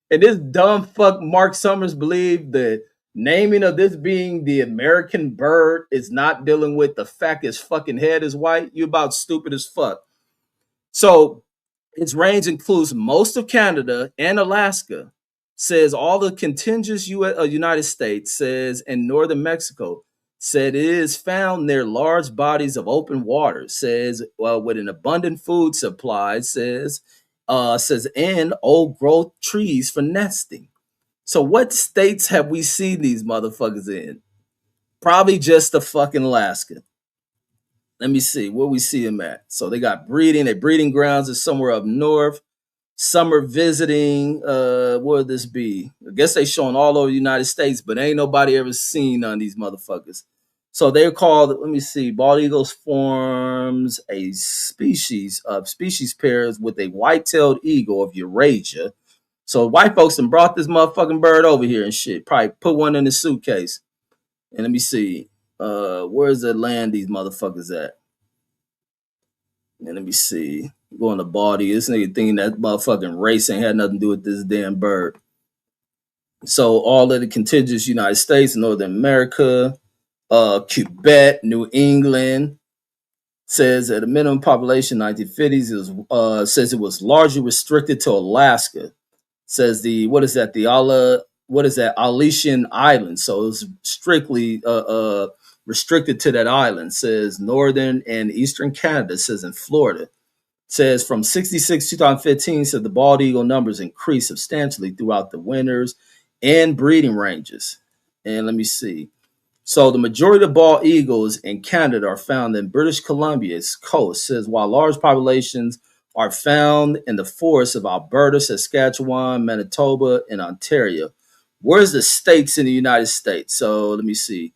And this dumb fuck Mark Summers believed that naming of this being the American bird is not dealing with the fact his fucking head is white. You about stupid as fuck. So its range includes most of Canada and Alaska. Says all the contiguous United States. Says in northern Mexico. Said it is found near large bodies of open water. Says with an abundant food supply. Says and old growth trees for nesting. So what states have we seen these motherfuckers in? Probably just the fucking Alaska. Let me see where we see them at. So they got breeding. Their breeding grounds is somewhere up north. Summer visiting. Where would this be? I guess they showing all over the United States, but ain't nobody ever seen none of these motherfuckers. So they're called. Let me see. Bald eagles forms a species of species pairs with a white-tailed eagle of Eurasia. So white folks and brought this motherfucking bird over here and shit. Probably put one in the suitcase. And let me see. Where's the land these motherfuckers at? And let me see. Going to Baldy. This nigga thinking that motherfucking race ain't had nothing to do with this damn bird. So all of the contiguous United States, Northern America, Quebec, New England, says that the minimum population 1950s is says it was largely restricted to Alaska. Says the Aleutian Island. So it's strictly restricted to that island. Says northern and eastern Canada. Says in Florida. Says from 66 2015 said the bald eagle numbers increased substantially throughout the winters and breeding ranges. And let me see. So the majority of bald eagles in Canada are found in British Columbia's coast. Says while large populations are found in the forests of Alberta, Saskatchewan, Manitoba, and Ontario. Where's the states in the United States? So let me see.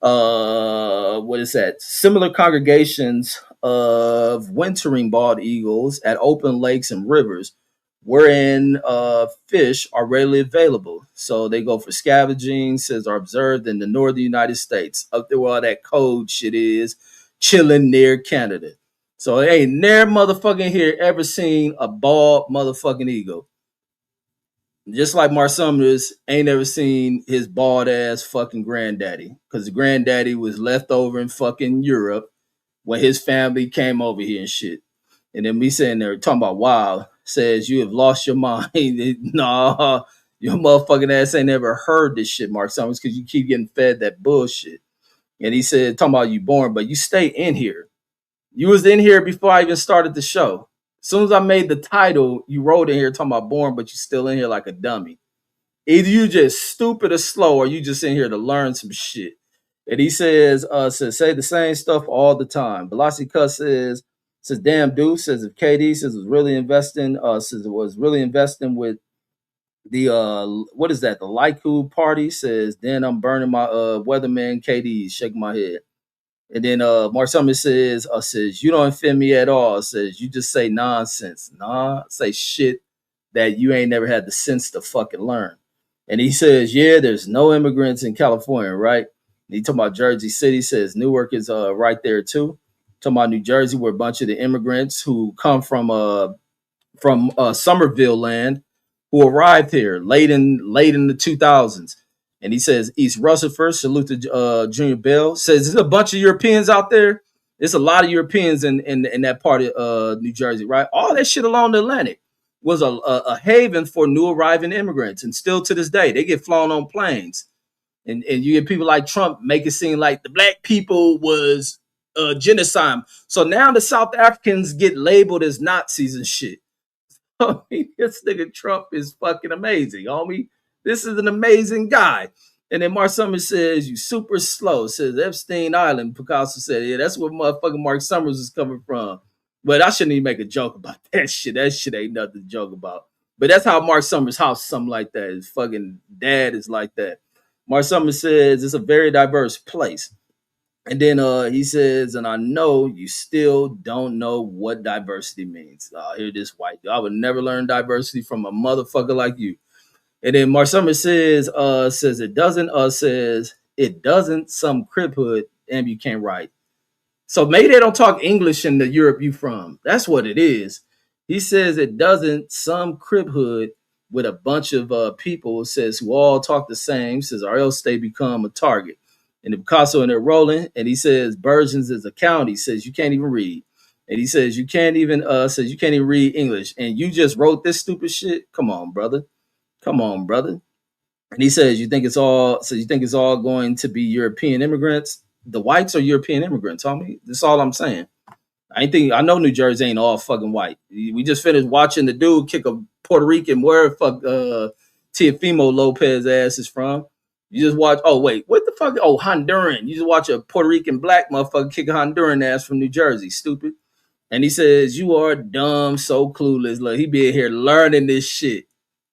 What is that? Similar congregations of wintering bald eagles at open lakes and rivers wherein fish are readily available. So they go for scavenging, says are observed in the northern United States, up there where all that cold shit is, chilling near Canada. So it ain't never motherfucking here ever seen a bald motherfucking eagle. Just like Mark Summers ain't never seen his bald ass fucking granddaddy. Because the granddaddy was left over in fucking Europe when his family came over here and shit. And then me sitting there talking about, wow, says you have lost your mind. Nah, your motherfucking ass ain't never heard this shit, Mark Summers, because you keep getting fed that bullshit. And he said, talking about you born, but you stay in here. You was in here before I even started the show. As soon as I made the title, you wrote in here talking about born, but you still in here like a dummy. Either you just stupid or slow, or you just in here to learn some shit. And he says say the same stuff all the time. Velocity Cuss says, damn dude, says if KD says was really investing with the what is that, the Laiku party, says, then I'm burning my weatherman KD, shaking my head. And then Mark Summers says, you don't offend me at all. Says, you just say nonsense. Nah, say shit that you ain't never had the sense to fucking learn. And he says, yeah, there's no immigrants in California, right? And he talking about Jersey City, says Newark is right there too. Talking about New Jersey, where a bunch of the immigrants who come from Somerville land who arrived here late in the 2000s. And he says East Rutherford, salute to Junior Bell. Says there's a bunch of Europeans out there. There's a lot of Europeans in that part of New Jersey, right? All that shit along the Atlantic was a haven for new arriving immigrants, and still to this day they get flown on planes. And you get people like Trump make it seem like the black people was genocide. So now the South Africans get labeled as Nazis and shit. I mean, this nigga Trump is fucking amazing, homie. This is an amazing guy. And then Mark Summers says, you super slow. Says Epstein Island. Picasso said, yeah, that's where motherfucking Mark Summers is coming from. But I shouldn't even make a joke about that shit. That shit ain't nothing to joke about. But that's how Mark Summers' house, something like that. His fucking dad is like that. Mark Summers says, it's a very diverse place. And then he says, and I know you still don't know what diversity means. Here this white dude. I would never learn diversity from a motherfucker like you. And then Mark Summers says it doesn't some crib hood and you can't write. So maybe they don't talk English in the Europe you from. That's what it is. He says it doesn't some crib hood with a bunch of people, says, who all talk the same, says, or else they become a target. And the Picasso and they're rolling, and he says Bergens is a county, says you can't even read. And he says you can't even read English. And you just wrote this stupid shit. Come on, brother. And he says you think it's all going to be European immigrants. The whites are European immigrants, homie. That's all I'm saying. I know New Jersey ain't all fucking white. We just finished watching the dude kick a Puerto Rican, where fuck Teofimo Lopez ass is from. You just watch, oh wait, what the fuck? Oh, Honduran. You just watch a Puerto Rican black motherfucker kick a Honduran ass from New Jersey. Stupid. And he says, you are dumb, so clueless. Look, he be here learning this shit.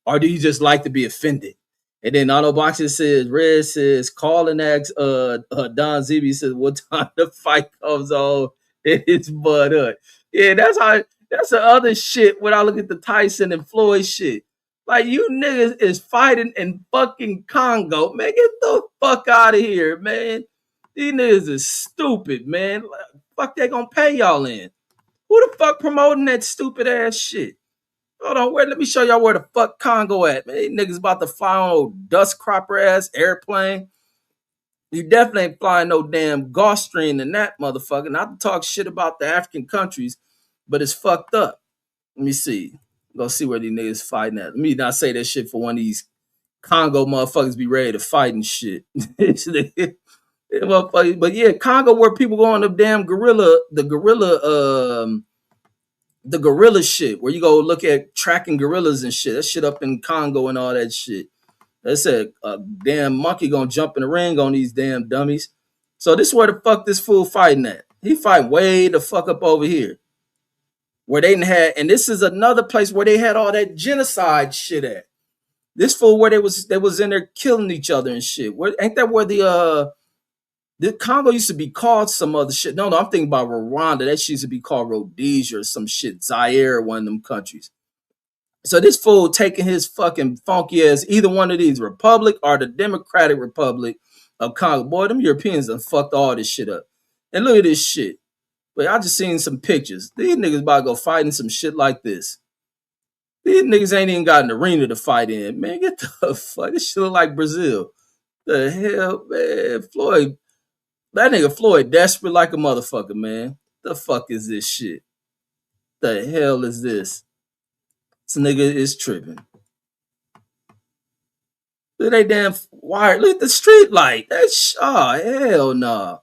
Or do you just like to be offended? And then Auto Boxer says, Red says, call and ask Don Zeeby says, what time the fight comes on? It's Bud Hood. Yeah, that's the other shit when I look at the Tyson and Floyd shit. Like, you niggas is fighting in fucking Congo. Man, get the fuck out of here, man. These niggas is stupid, man. Fuck, they gonna pay y'all in. Who the fuck promoting that stupid ass shit? Hold on, let me show y'all where the fuck Congo at, man. These niggas about to fly on old dust cropper ass airplane. You definitely ain't flying no damn Gulfstream in that motherfucker. Not to talk shit about the African countries, but it's fucked up. Let me see. Go see where these niggas fighting at. Let me not say that shit for one of these Congo motherfuckers be ready to fight and shit. But yeah, Congo where people go on the damn the gorilla shit, where you go look at tracking gorillas and shit. That shit up in Congo and all that shit. They said a damn monkey gonna jump in the ring on these damn dummies. So this is where the fuck this fool fighting at. He fight way the fuck up over here. Where they didn't have, and this is another place where they had all that genocide shit at. This fool where they was in there killing each other and shit. Where ain't that where the Congo used to be called some other shit? No, I'm thinking about Rwanda. That shit used to be called Rhodesia or some shit. Zaire, one of them countries. So this fool taking his fucking funky ass, either one of these, Republic or the Democratic Republic of Congo. Boy, them Europeans done fucked all this shit up. And look at this shit. But I just seen some pictures. These niggas about to go fight in some shit like this. These niggas ain't even got an arena to fight in. Man, get the fuck. This shit look like Brazil. The hell, man. Floyd. That nigga Floyd desperate like a motherfucker, man. The fuck is this shit? The hell is this? This nigga is tripping. Look at that damn wire. Look at the street light. That's hell nah.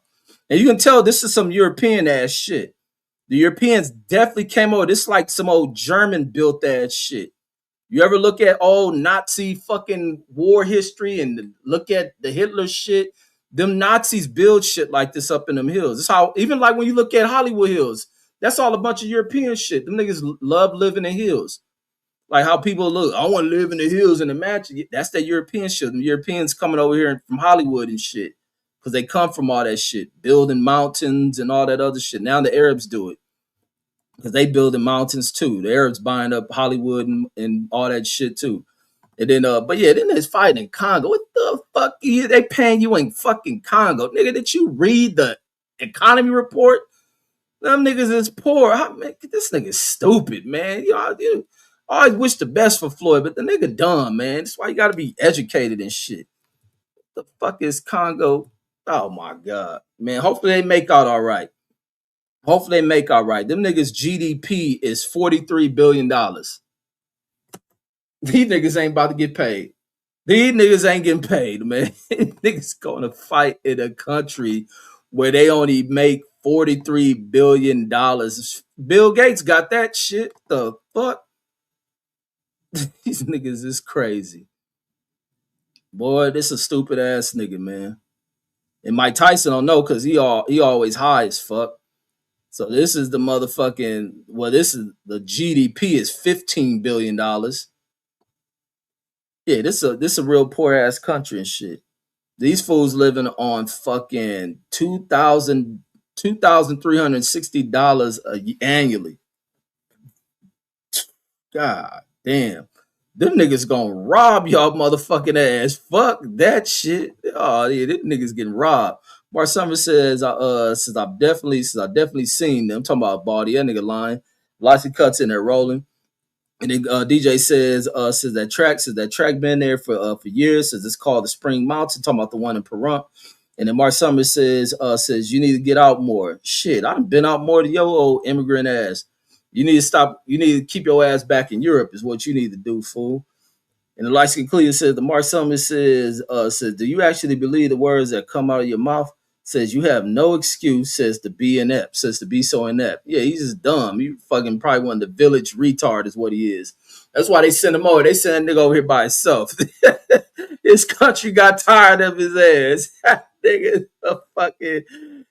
And you can tell this is some European ass shit. The Europeans definitely came over. This is like some old German built ass shit. You ever look at old Nazi fucking war history and look at the Hitler shit? Them Nazis build shit like this up in them hills. It's how, even like when you look at Hollywood Hills, that's all a bunch of European shit. Them niggas love living in hills. Like how people look, I want to live in the hills and imagine. That's that European shit. The Europeans coming over here from Hollywood and shit. Because they come from all that shit. Building mountains and all that other shit. Now the Arabs do it. Because they building mountains too. The Arabs buying up Hollywood and all that shit too. And then, but yeah, then there's fighting in Congo. What the fuck? They paying you in fucking Congo. Nigga, did you read the economy report? Them niggas is poor. Man, this nigga's stupid, man. I always wish the best for Floyd, but the nigga dumb, man. That's why you gotta be educated and shit. The fuck is Congo? Oh my god, man. Hopefully they make out all right. Hopefully they make all right. Them niggas GDP is $43 billion. These niggas ain't about to get paid. These niggas ain't getting paid, man. Niggas going to fight in a country where they only make $43 billion. Bill Gates got that shit. The fuck? These niggas is crazy. Boy, this a stupid ass nigga, man. And Mike Tyson don't know because he always high as fuck. So this is the motherfucking, well, this is the GDP is $15 billion. Yeah, this a real poor ass country and shit. These fools living on fucking $2,360 annually. God damn. Them niggas gonna rob y'all motherfucking ass. Fuck that shit. Oh yeah, them niggas getting robbed. Mark Summers says, I've definitely seen them. I'm talking about Baldy, that nigga lying. Lots of cuts in there rolling. And then DJ says that track been there for years. Says it's called the Spring Mountain. Talking about the one in Pahrump. And then Mark Summers says you need to get out more. Shit, I've been out more than your old immigrant ass. You need to stop. You need to keep your ass back in Europe is what you need to do, fool. And the light skin Cleveland says, the Mark Summers says, do you actually believe the words that come out of your mouth? Says, you have no excuse, says to be inept, says to be so inept. Yeah, he's just dumb. He fucking probably one of the village retard is what he is. That's why they send him over. They send that nigga over here by himself. His country got tired of his ass. Nigga,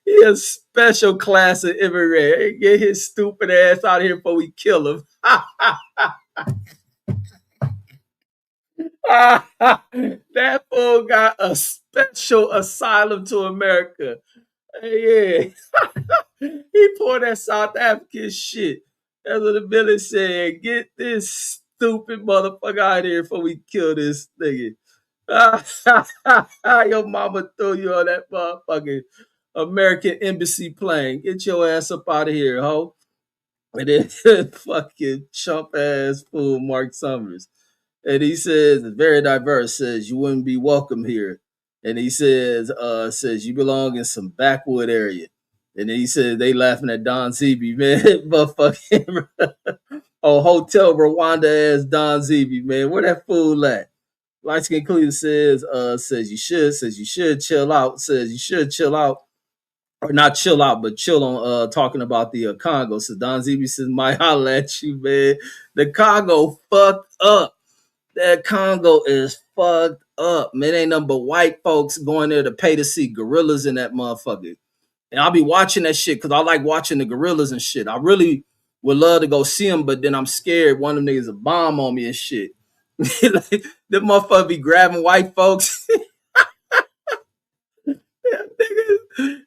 he a special class of immigrant. Get his stupid ass out of here before we kill him. That fool got a special asylum to America. Hey, yeah. He poured that South African shit. That's what the village said. Get this stupid motherfucker out of here before we kill this nigga. Your mama threw you on that motherfucking American embassy plane. Get your ass up out of here, ho. And then fucking chump ass fool Mark Summers. And he says, very diverse, says you wouldn't be welcome here. And he says you belong in some backwood area. And then he says they laughing at Don Zeeby, man. Motherfucking Hotel Rwanda ass Don Zeeby, man. Where that fool at? Light Skin Cleveland says you should chill out. Says you should chill out. Or not chill out, but chill on talking about the Congo. So Don Zeeby says, might holler at you, man. The Congo fucked up. That Congo is fucked up, man. Ain't nothing but white folks going there to pay to see gorillas in that motherfucker. And I'll be watching that shit because I like watching the gorillas and shit. I really would love to go see them, but then I'm scared one of them niggas a bomb on me and shit. Like, them motherfucker be grabbing white folks.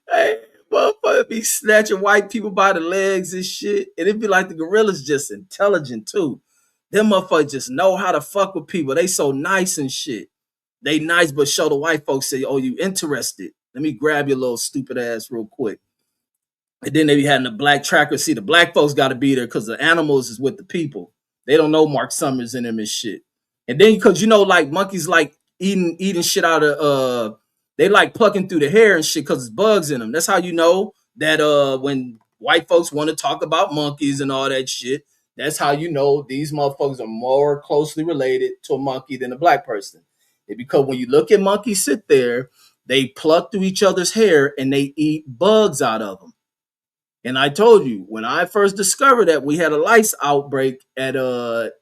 Hey, motherfucker be snatching white people by the legs and shit. And it be like the gorillas just intelligent too. Them motherfuckers just know how to fuck with people. They so nice and shit. They nice, but show the white folks say, oh, you interested. Let me grab your little stupid ass real quick. And then they be having the black tracker. See, the black folks got to be there because the animals is with the people. They don't know Mark Summers and them and shit. And then because, like monkeys like eating shit out of, they like plucking through the hair and shit because it's bugs in them. That's how you know that when white folks want to talk about monkeys and all that shit, that's how you know these motherfuckers are more closely related to a monkey than a black person. It's because when you look at monkeys sit there, they pluck through each other's hair and they eat bugs out of them. And I told you, when I first discovered that we had a lice outbreak at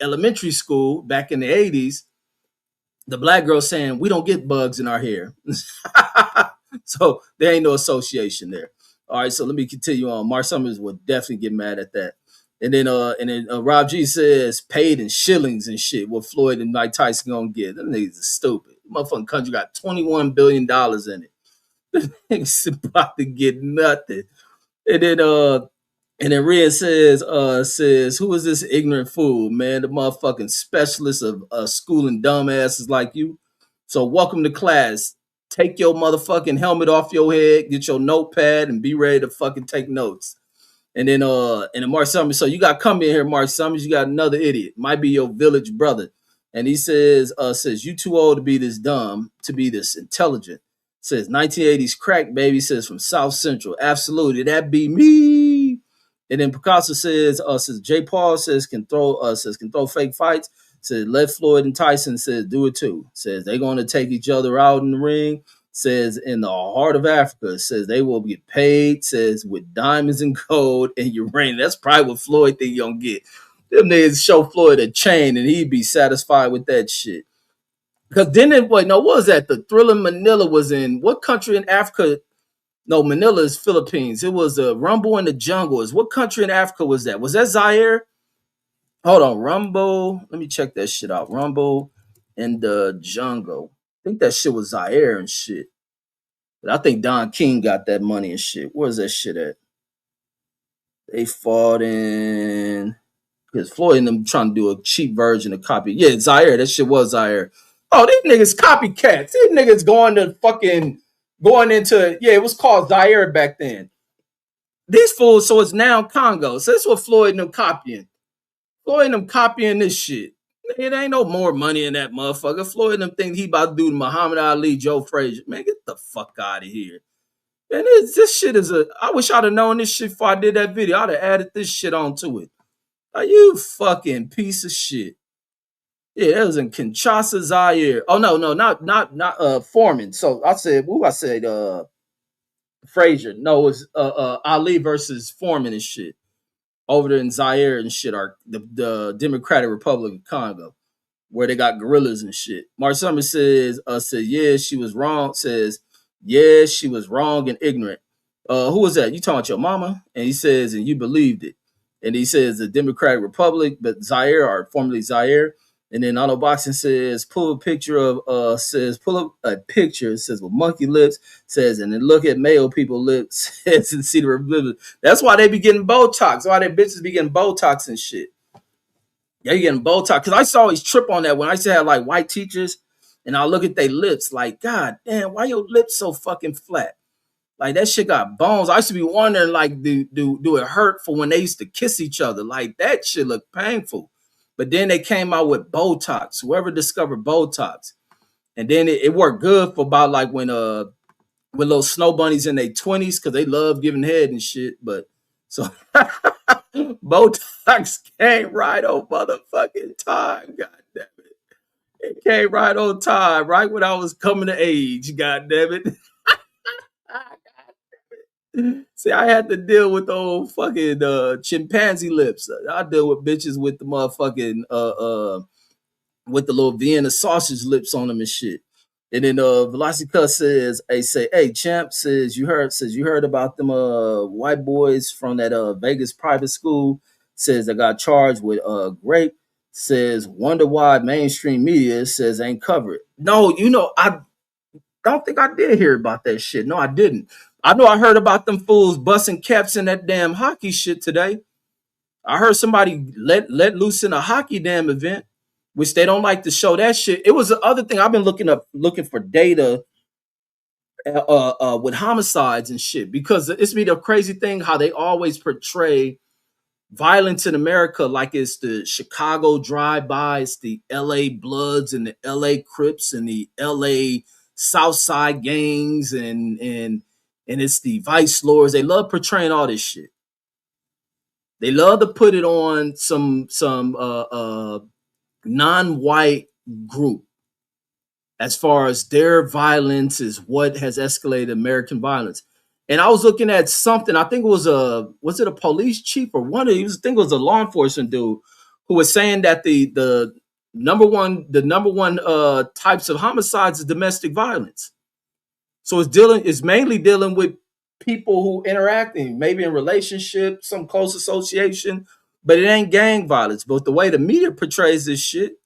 elementary school back in the 80s, the black girl saying, we don't get bugs in our hair. So there ain't no association there. All right, so let me continue on. Mark Summers would definitely get mad at that. And then Rob G says paid in shillings and shit. What Floyd and Mike Tyson gonna get? Them niggas are stupid. Motherfucking country got $21 billion in it. Them niggas about to get nothing. And then Red says, who is this ignorant fool, man? The motherfucking specialist of schooling dumbasses like you. So welcome to class. Take your motherfucking helmet off your head, get your notepad, and be ready to fucking take notes. And then Mark Summers, so you got come in here, Mark Summers, you got another idiot. Might be your village brother. And he says, you too old to be this dumb, to be this intelligent. Says 1980s crack baby, says from South Central. Absolutely, that be me. And then Picasso says Jay Paul can throw fake fights. Says let Floyd and Tyson says do it too. Says they're gonna take each other out in the ring. Says in the heart of Africa. Says they will get paid. Says with diamonds and gold and uranium. That's probably what Floyd think you gonna get. Them niggas show Floyd a chain and he'd be satisfied with that shit. Because then what was that? The Thriller Manila was in what country in Africa? No, Manila is Philippines. It was a Rumble in the Jungle. What country in Africa was that? Was that Zaire? Hold on, Rumble. Let me check that shit out. Rumble in the Jungle. I think that shit was Zaire and shit. But I think Don King got that money and shit. Where's that shit at? They fought in because Floyd and them trying to do a cheap version of copy. Yeah, Zaire. That shit was Zaire. Oh, these niggas copycats. These niggas going into it was called Zaire back then. These fools, so it's now Congo. So that's what Floyd and them copying. Floyd and them copying this shit. It ain't no more money in that motherfucker. Floyd and them think he about to do the Muhammad Ali, Joe Frazier. Man, get the fuck out of here. Man, this shit I wish I'd have known this shit before I did that video. I'd have added this shit onto it. Are you fucking piece of shit? Yeah, that was in Kinshasa, Zaire. Oh no, not Foreman. So I said, Frazier. No, it was Ali versus Foreman and shit. Over there in Zaire and shit, are the Democratic Republic of Congo, where they got gorillas and shit. Mark Summers said, yeah, she was wrong. Says, yeah, she was wrong and ignorant. Who was that? You talking about your mama? And he says, and you believed it. And he says the Democratic Republic, but Zaire, or formerly Zaire. And then Auto Boxing says, pull up a picture, says with monkey lips, says, and then look at male people lips, says, and see the ribbon. That's why they be getting Botox. Why they bitches be getting Botox and shit. Yeah, you getting Botox. Because I used to always trip on that when I used to have like white teachers, and I look at their lips like, God damn, why your lips so fucking flat? Like that shit got bones. I used to be wondering, like, do it hurt for when they used to kiss each other? Like that shit looked painful. But then they came out with Botox. Whoever discovered Botox, and then it worked good for about like when with little snow bunnies in their 20s because they love giving head and shit. But so Botox came right on motherfucking time. God damn it, it came right on time, right when I was coming to age. God damn it. See, I had to deal with the old fucking chimpanzee lips. I deal with bitches with the motherfucking with the little Vienna sausage lips on them and shit. And then Velocica says, hey champ, says you heard about them white boys from that Vegas private school, says they got charged with rape, says wonder why mainstream media says ain't covered. No, I don't think I did hear about that shit. No, I didn't. I know I heard about them fools busting caps in that damn hockey shit today. I heard somebody let loose in a hockey damn event, which they don't like to show that shit. It was the other thing I've been looking for data with homicides and shit, because it's be the crazy thing how they always portray violence in America like it's the Chicago drive-bys, the LA Bloods and the LA Crips and the LA Southside gangs and it's the Vice Lords. They love portraying all this shit. They love to put it on some non-white group as far as their violence is what has escalated American violence. And I was looking at something, I think it was it a police chief or I think it was a law enforcement dude who was saying that the number one types of homicides is domestic violence. So it's mainly dealing with people who interacting, maybe in relationships, some close association, but it ain't gang violence. But the way the media portrays this shit,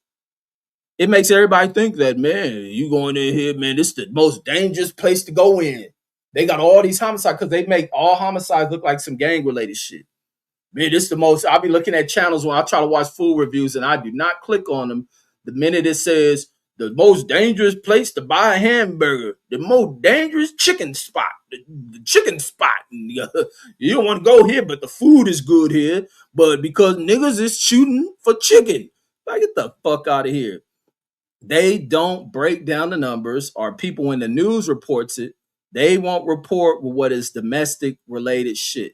it makes everybody think that, man, you going in here, man, this is the most dangerous place to go in. They got all these homicides because they make all homicides look like some gang related shit. Man, this is the most. I'll be looking at channels when I try to watch food reviews and I do not click on them the minute it says the most dangerous place to buy a hamburger, the most dangerous chicken spot, the chicken spot. You don't want to go here, but the food is good here. But because niggas is shooting for chicken, like get the fuck out of here. They don't break down the numbers, or people in the news reports it. They won't report what is domestic related shit.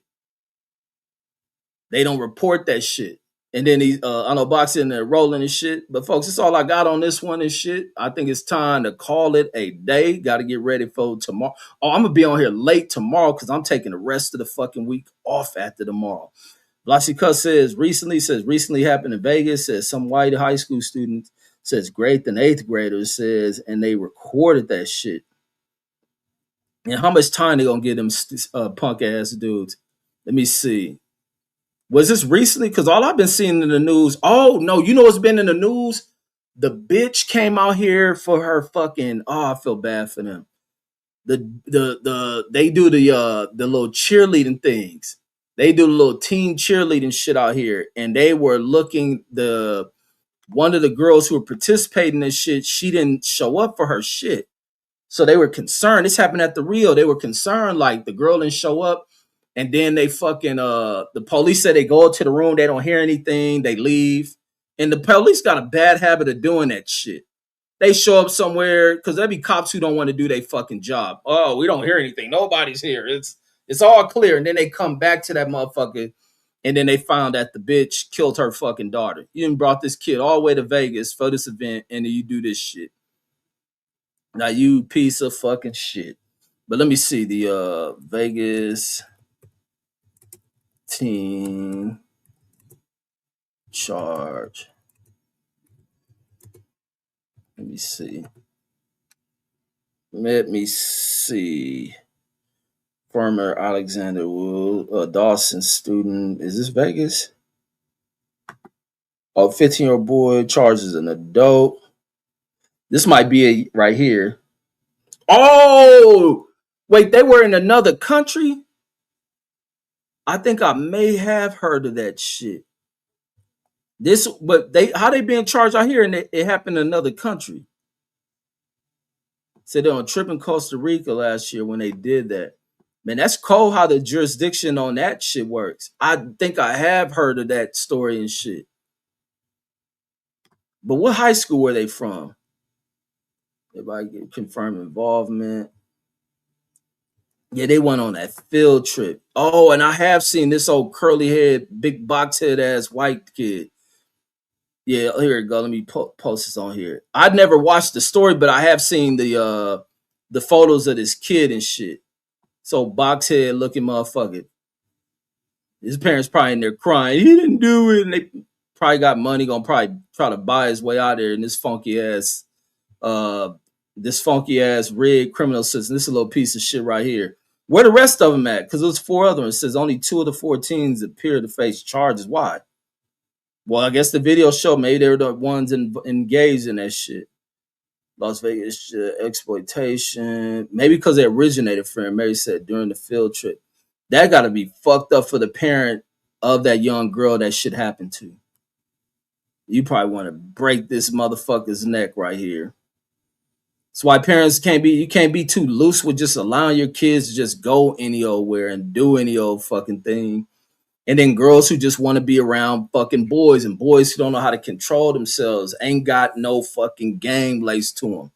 They don't report that shit. And then he, I know boxing and rolling and shit. But folks, that's all I got on this one and shit. I think it's time to call it a day. Got to get ready for tomorrow. Oh, I'm gonna be on here late tomorrow because I'm taking the rest of the fucking week off after tomorrow. Vlasica recently happened in Vegas. Says some white high school student says great than eighth graders says, and they recorded that shit. And how much time they gonna give them punk ass dudes? Let me see. Was this recently? Because all I've been seeing in the news. Oh no, you know what's been in the news? The bitch came out here for her fucking. Oh, I feel bad for them. They do the little cheerleading things. They do the little teen cheerleading shit out here, and they were looking one of the girls who were participating in this shit. She didn't show up for her shit, so they were concerned. This happened at the Rio. They were concerned like the girl didn't show up. And then they fucking the police said they go to the room, they don't hear anything, they leave. And the police got a bad habit of doing that shit. They show up somewhere because there be cops who don't want to do their fucking job. Oh, we don't hear anything. Nobody's here. It's all clear. And then they come back to that motherfucker, and then they found that the bitch killed her fucking daughter. You done brought this kid all the way to Vegas for this event, and then you do this shit. Now you piece of fucking shit. But let me see the Vegas teen charge. Let me see. Former Alexander Dawson student. Is this Vegas? Oh, 15-year-old boy charges an adult. This might be right here. Oh, wait, they were in another country? I think I may have heard of that shit. How they being charged out here, and it happened in another country. Said they on a trip in Costa Rica last year when they did that. Man, that's cold how the jurisdiction on that shit works. I think I have heard of that story and shit. But what high school were they from? Everybody get confirmed involvement. Yeah, they went on that field trip. Oh, and I have seen this old curly head, big box head ass white kid. Yeah, here we go. Let me post this on here. I'd never watched the story, but I have seen the photos of this kid and shit. So box head looking motherfucker. His parents probably in there crying. He didn't do it. And they probably got money, gonna probably try to buy his way out there in this funky ass rig criminal system. This is a little piece of shit right here. Where the rest of them at? Because it was 4 other ones. It says only 2 of the 14s appear to face charges. Why? Well, I guess the video showed maybe they were the ones engaged in that shit. Las Vegas exploitation. Maybe because they originated from it. Mary said during the field trip. That got to be fucked up for the parent of that young girl that shit happened to. You probably want to break this motherfucker's neck right here. That's why parents you can't be too loose with just allowing your kids to just go any old where and do any old fucking thing. And then girls who just want to be around fucking boys, and boys who don't know how to control themselves, ain't got no fucking game laced to them.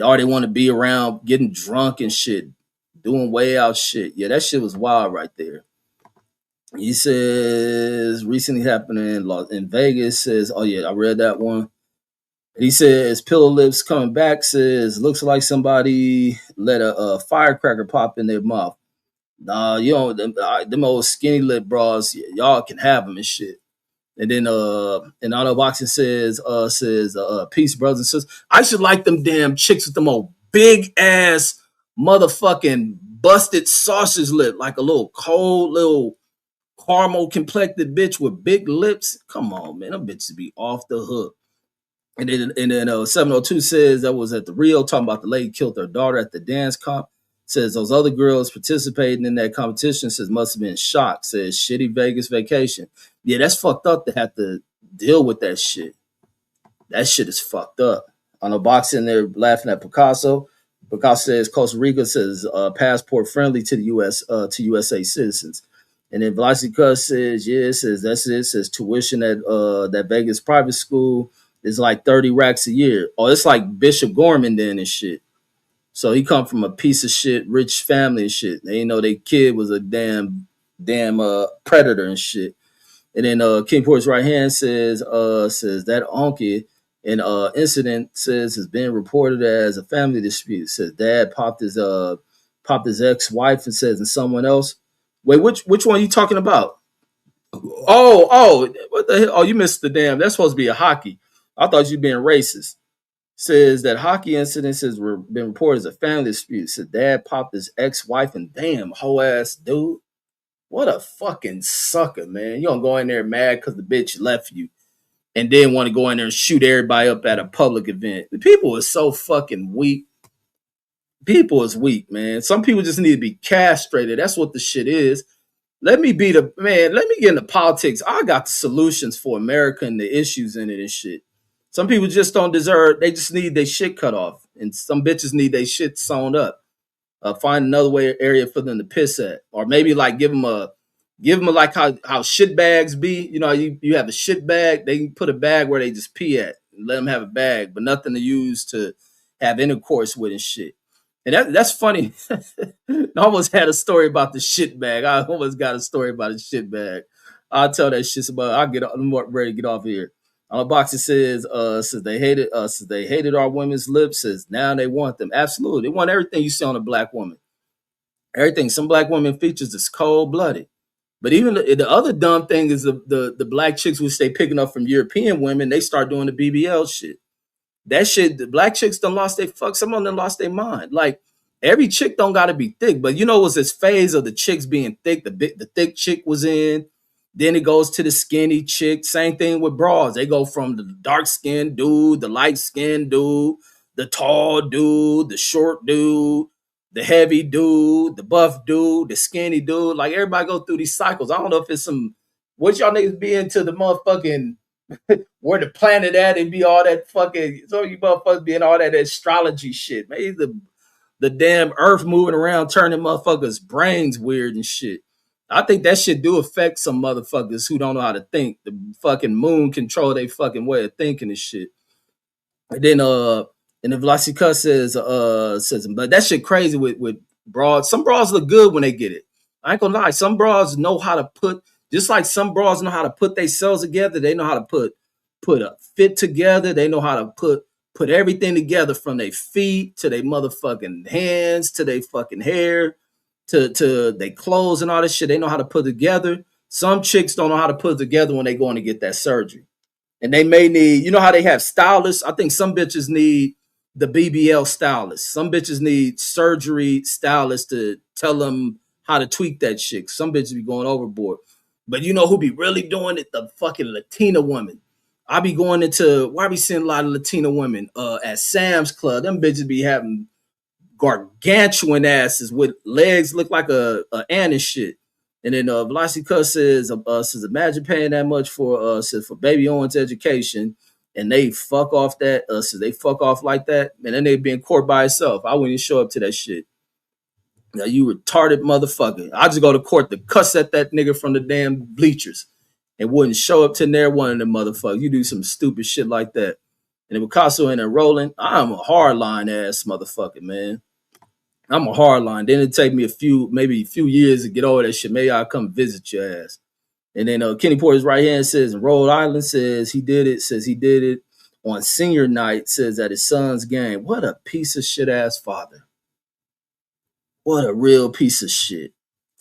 Or they want to be around getting drunk and shit, doing way out shit. Yeah, that shit was wild right there. He says recently happened in Vegas. Says, oh yeah, I read that one. He says Pillow Lips coming back. Says looks like somebody let a firecracker pop in their mouth. Nah, you know them old skinny lip bras. Y'all can have them and shit. And then and Auto Boxing says peace, brothers and sisters. I should like them damn chicks with them old big ass motherfucking busted sausage lip, like a little cold little caramel complected bitch with big lips. Come on, man, them bitches be off the hook. And then 702 says that was at the Rio, talking about the lady killed her daughter at the dance comp. Says those other girls participating in that competition says must have been shocked. Says shitty Vegas vacation. Yeah, that's fucked up to have to deal with that shit. That shit is fucked up. On a box in there laughing at Picasso. Picasso says Costa Rica says passport friendly to the to USA citizens. And then Vlasica says, yeah, it says that's it. It says tuition at that Vegas private school is like 30 racks a year. Oh, it's like Bishop Gorman then and shit. So he come from a piece of shit, rich family and shit. They ain't know their kid was a damn predator and shit. And then King Porter's right hand says that Onky in incident says has been reported as a family dispute. Says dad popped his ex-wife and says and someone else. Wait, which one are you talking about? Oh, what the hell? Oh, you missed the damn. That's supposed to be a hockey. I thought you being racist. Says that hockey incidents has been reported as a family dispute. Said dad popped his ex-wife and damn hoe ass dude. What a fucking sucker, man. You don't go in there mad because the bitch left you and then want to go in there and shoot everybody up at a public event. The people is so fucking weak. People is weak, man. Some people just need to be castrated. That's what the shit is. Let me be the man. Let me get into politics. I got the solutions for America and the issues in it and shit. Some people just don't deserve. They just need their shit cut off, and some bitches need their shit sewn up. Find another area for them to piss at, or maybe like give them a like how shit bags be. You know, you have a shit bag. They can put a bag where they just pee at, and let them have a bag, but nothing to use to have intercourse with and shit. And that's funny. I almost had a story about the shit bag. I almost got a story about a shit bag. I'll tell that shit about. I'm ready to get off here. On the box it says they hated our women's lips, says now they want them. Absolutely. They want everything you see on a black woman. Everything. Some black women features is cold blooded. But even the other dumb thing is the black chicks which they picking up from European women, they start doing the BBL shit. That shit, the black chicks done lost their fuck. Some of them lost their mind. Like every chick don't gotta be thick, but you know, it was this phase of the chicks being thick. The thick chick was in. Then it goes to the skinny chick. Same thing with bras. They go from the dark skinned dude, the light skinned dude, the tall dude, the short dude, the heavy dude, the buff dude, the skinny dude. Like everybody go through these cycles. I don't know if it's some what y'all niggas be into the motherfucking where the planet at and be all that fucking so you motherfuckers being all that astrology shit. Maybe the damn earth moving around turning motherfuckers' brains weird and shit. I think that shit do affect some motherfuckers who don't know how to think. The fucking moon control their fucking way of thinking and shit. And then Vlasica says but that shit crazy with bras. Some bras look good when they get it. I ain't gonna lie, some bras know how to put just like some bras know how to put themselves together, they know how to put a fit together, they know how to put everything together from their feet to their motherfucking hands to their fucking hair to their clothes and all this shit. They know how to put together. Some chicks don't know how to put it together when they going to get that surgery. And they may need, you know how they have stylists? I think some bitches need the BBL stylist. Some bitches need surgery stylists to tell them how to tweak that shit. Some bitches be going overboard. But you know who be really doing it? The fucking Latina woman. I be going into, why I be seeing a lot of Latina women at Sam's Club. Them bitches be having gargantuan asses with legs look like a ant and shit. And then Vlasica says imagine paying that much for says for baby Owen's education, and they fuck off that says they fuck off like that, and then they be in court by itself. I wouldn't even show up to that shit. Now you retarded motherfucker. I just go to court to cuss at that nigga from the damn bleachers and wouldn't show up to near one of them motherfuckers. You do some stupid shit like that. And then Picasso in there rolling, I'm a hardline ass motherfucker, man. I'm a hardline. Then it take me maybe a few years to get over that shit. Maybe I'll come visit your ass. And then Kenny Porter's right hand says, in Rhode Island says he did it on senior night, says at his son's game. What a piece of shit ass father. What a real piece of shit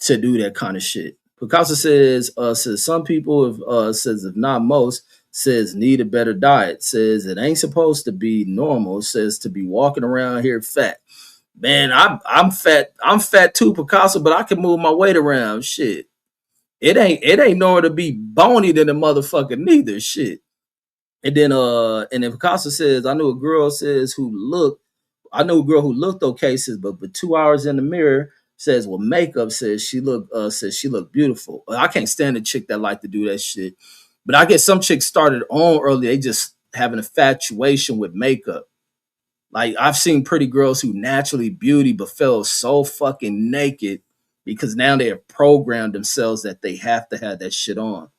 to do that kind of shit. Picasso says some people says if not most, says need a better diet. Says it ain't supposed to be normal. Says to be walking around here fat. Man, I'm fat. I'm fat too, Picasso, but I can move my weight around. Shit. It ain't nor to be bony than a motherfucker neither. Shit. And then Picasso says, I knew a girl who looked okay, says, but 2 hours in the mirror says, well, makeup says she looked beautiful. I can't stand a chick that like to do that shit. But I guess some chicks started on early. They just have an infatuation with makeup. Like I've seen pretty girls who naturally beauty but feel so fucking naked because now they have programmed themselves that they have to have that shit on.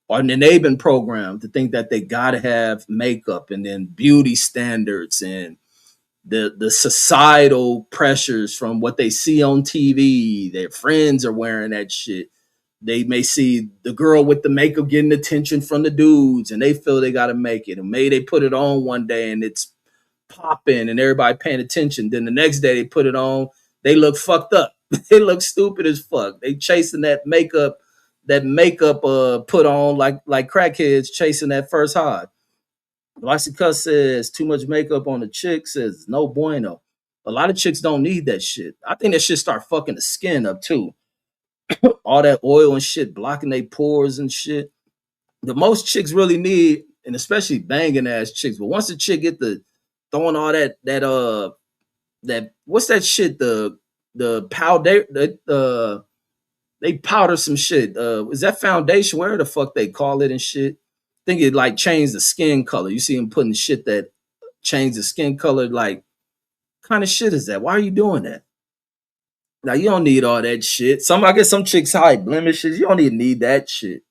Or then they've been programmed to think that they gotta have makeup and then beauty standards and the societal pressures from what they see on TV. Their friends are wearing that shit. They may see the girl with the makeup getting attention from the dudes and they feel they gotta make it. And maybe they put it on one day and it's popping and everybody paying attention. Then the next day they put it on, they look fucked up. They look stupid as fuck. They chasing that makeup put on like crackheads chasing that first high. Lysica says too much makeup on the chick says no bueno. A lot of chicks don't need that shit. I think that shit start fucking the skin up too. All that oil and shit blocking their pores and shit. The most chicks really need, and especially banging ass chicks, but once a chick get the throwing all that what's that shit, the powder, they powder some shit. Is that foundation? Where the fuck they call it and shit? I think it like changed the skin color. You see them putting shit that change the skin color. Like, kind of shit is that? Why are you doing that? Now you don't need all that shit. I guess some chicks hide blemishes. You don't even need that shit.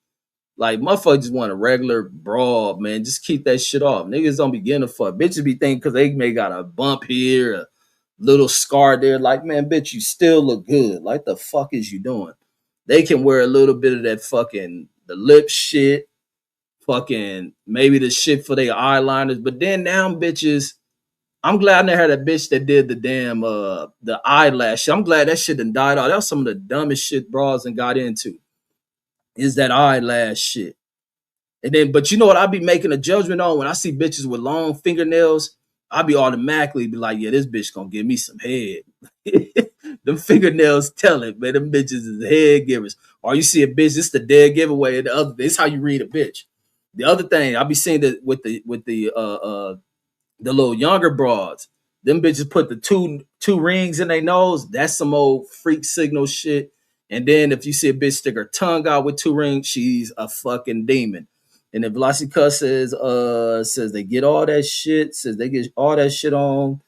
Like motherfuckers just want a regular broad, man. Just keep that shit off. Niggas don't be getting a fuck. Bitches be thinking because they may got a bump here, a little scar there. Like, man, bitch, you still look good. Like the fuck is you doing? They can wear a little bit of that fucking the lip shit, fucking maybe the shit for their eyeliners. But then now bitches, I'm glad I never had a bitch that did the damn the eyelash. I'm glad that shit done died off. That was some of the dumbest shit bras and got into. Is that eyelash shit. And then, but you know what I be making a judgment on when I see bitches with long fingernails, I be automatically be like, yeah, this bitch gonna give me some head. Them fingernails tell it, man. Them bitches is head givers. Or you see a bitch, it's the dead giveaway. And the other, this how you read a bitch. The other thing, I be seeing that with the little younger broads. Them bitches put the two rings in their nose. That's some old freak signal shit. And then if you see a bitch stick her tongue out with two rings, she's a fucking demon. And if Velocica says they get all that shit, says they get all that shit on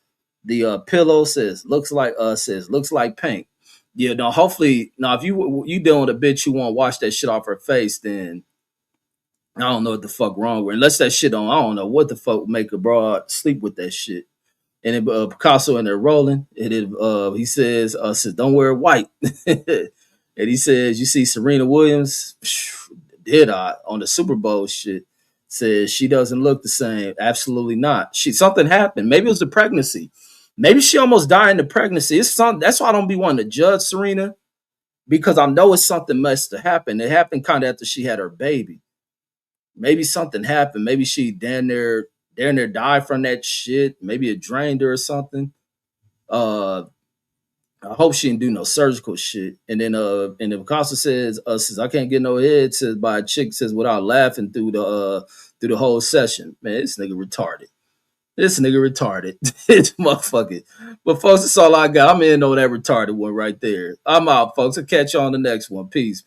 the pillow, says looks like paint. Yeah, no, hopefully now if you dealing with a bitch who won't wash that shit off her face, then I don't know what the fuck wrong with her. Unless that shit on, I don't know what the fuck would make a broad sleep with that shit. And if Picasso in there rolling, he says don't wear white. And he says, you see Serena Williams, did I on the Super Bowl shit, says she doesn't look the same. Absolutely not. Something happened. Maybe it was the pregnancy. Maybe she almost died in the pregnancy. That's why I don't be wanting to judge Serena, because I know it's something must have happened. It happened kind of after she had her baby. Maybe something happened. Maybe she damn near died from that shit. Maybe it drained her or something. I hope she didn't do no surgical shit. And then and if Picasso says I can't get no head, says by a chick, says without laughing through the whole session. Man, this nigga retarded. It's motherfucking. But folks, that's all I got. I'm in on that retarded one right there. I'm out, folks. I'll catch you on the next one. Peace.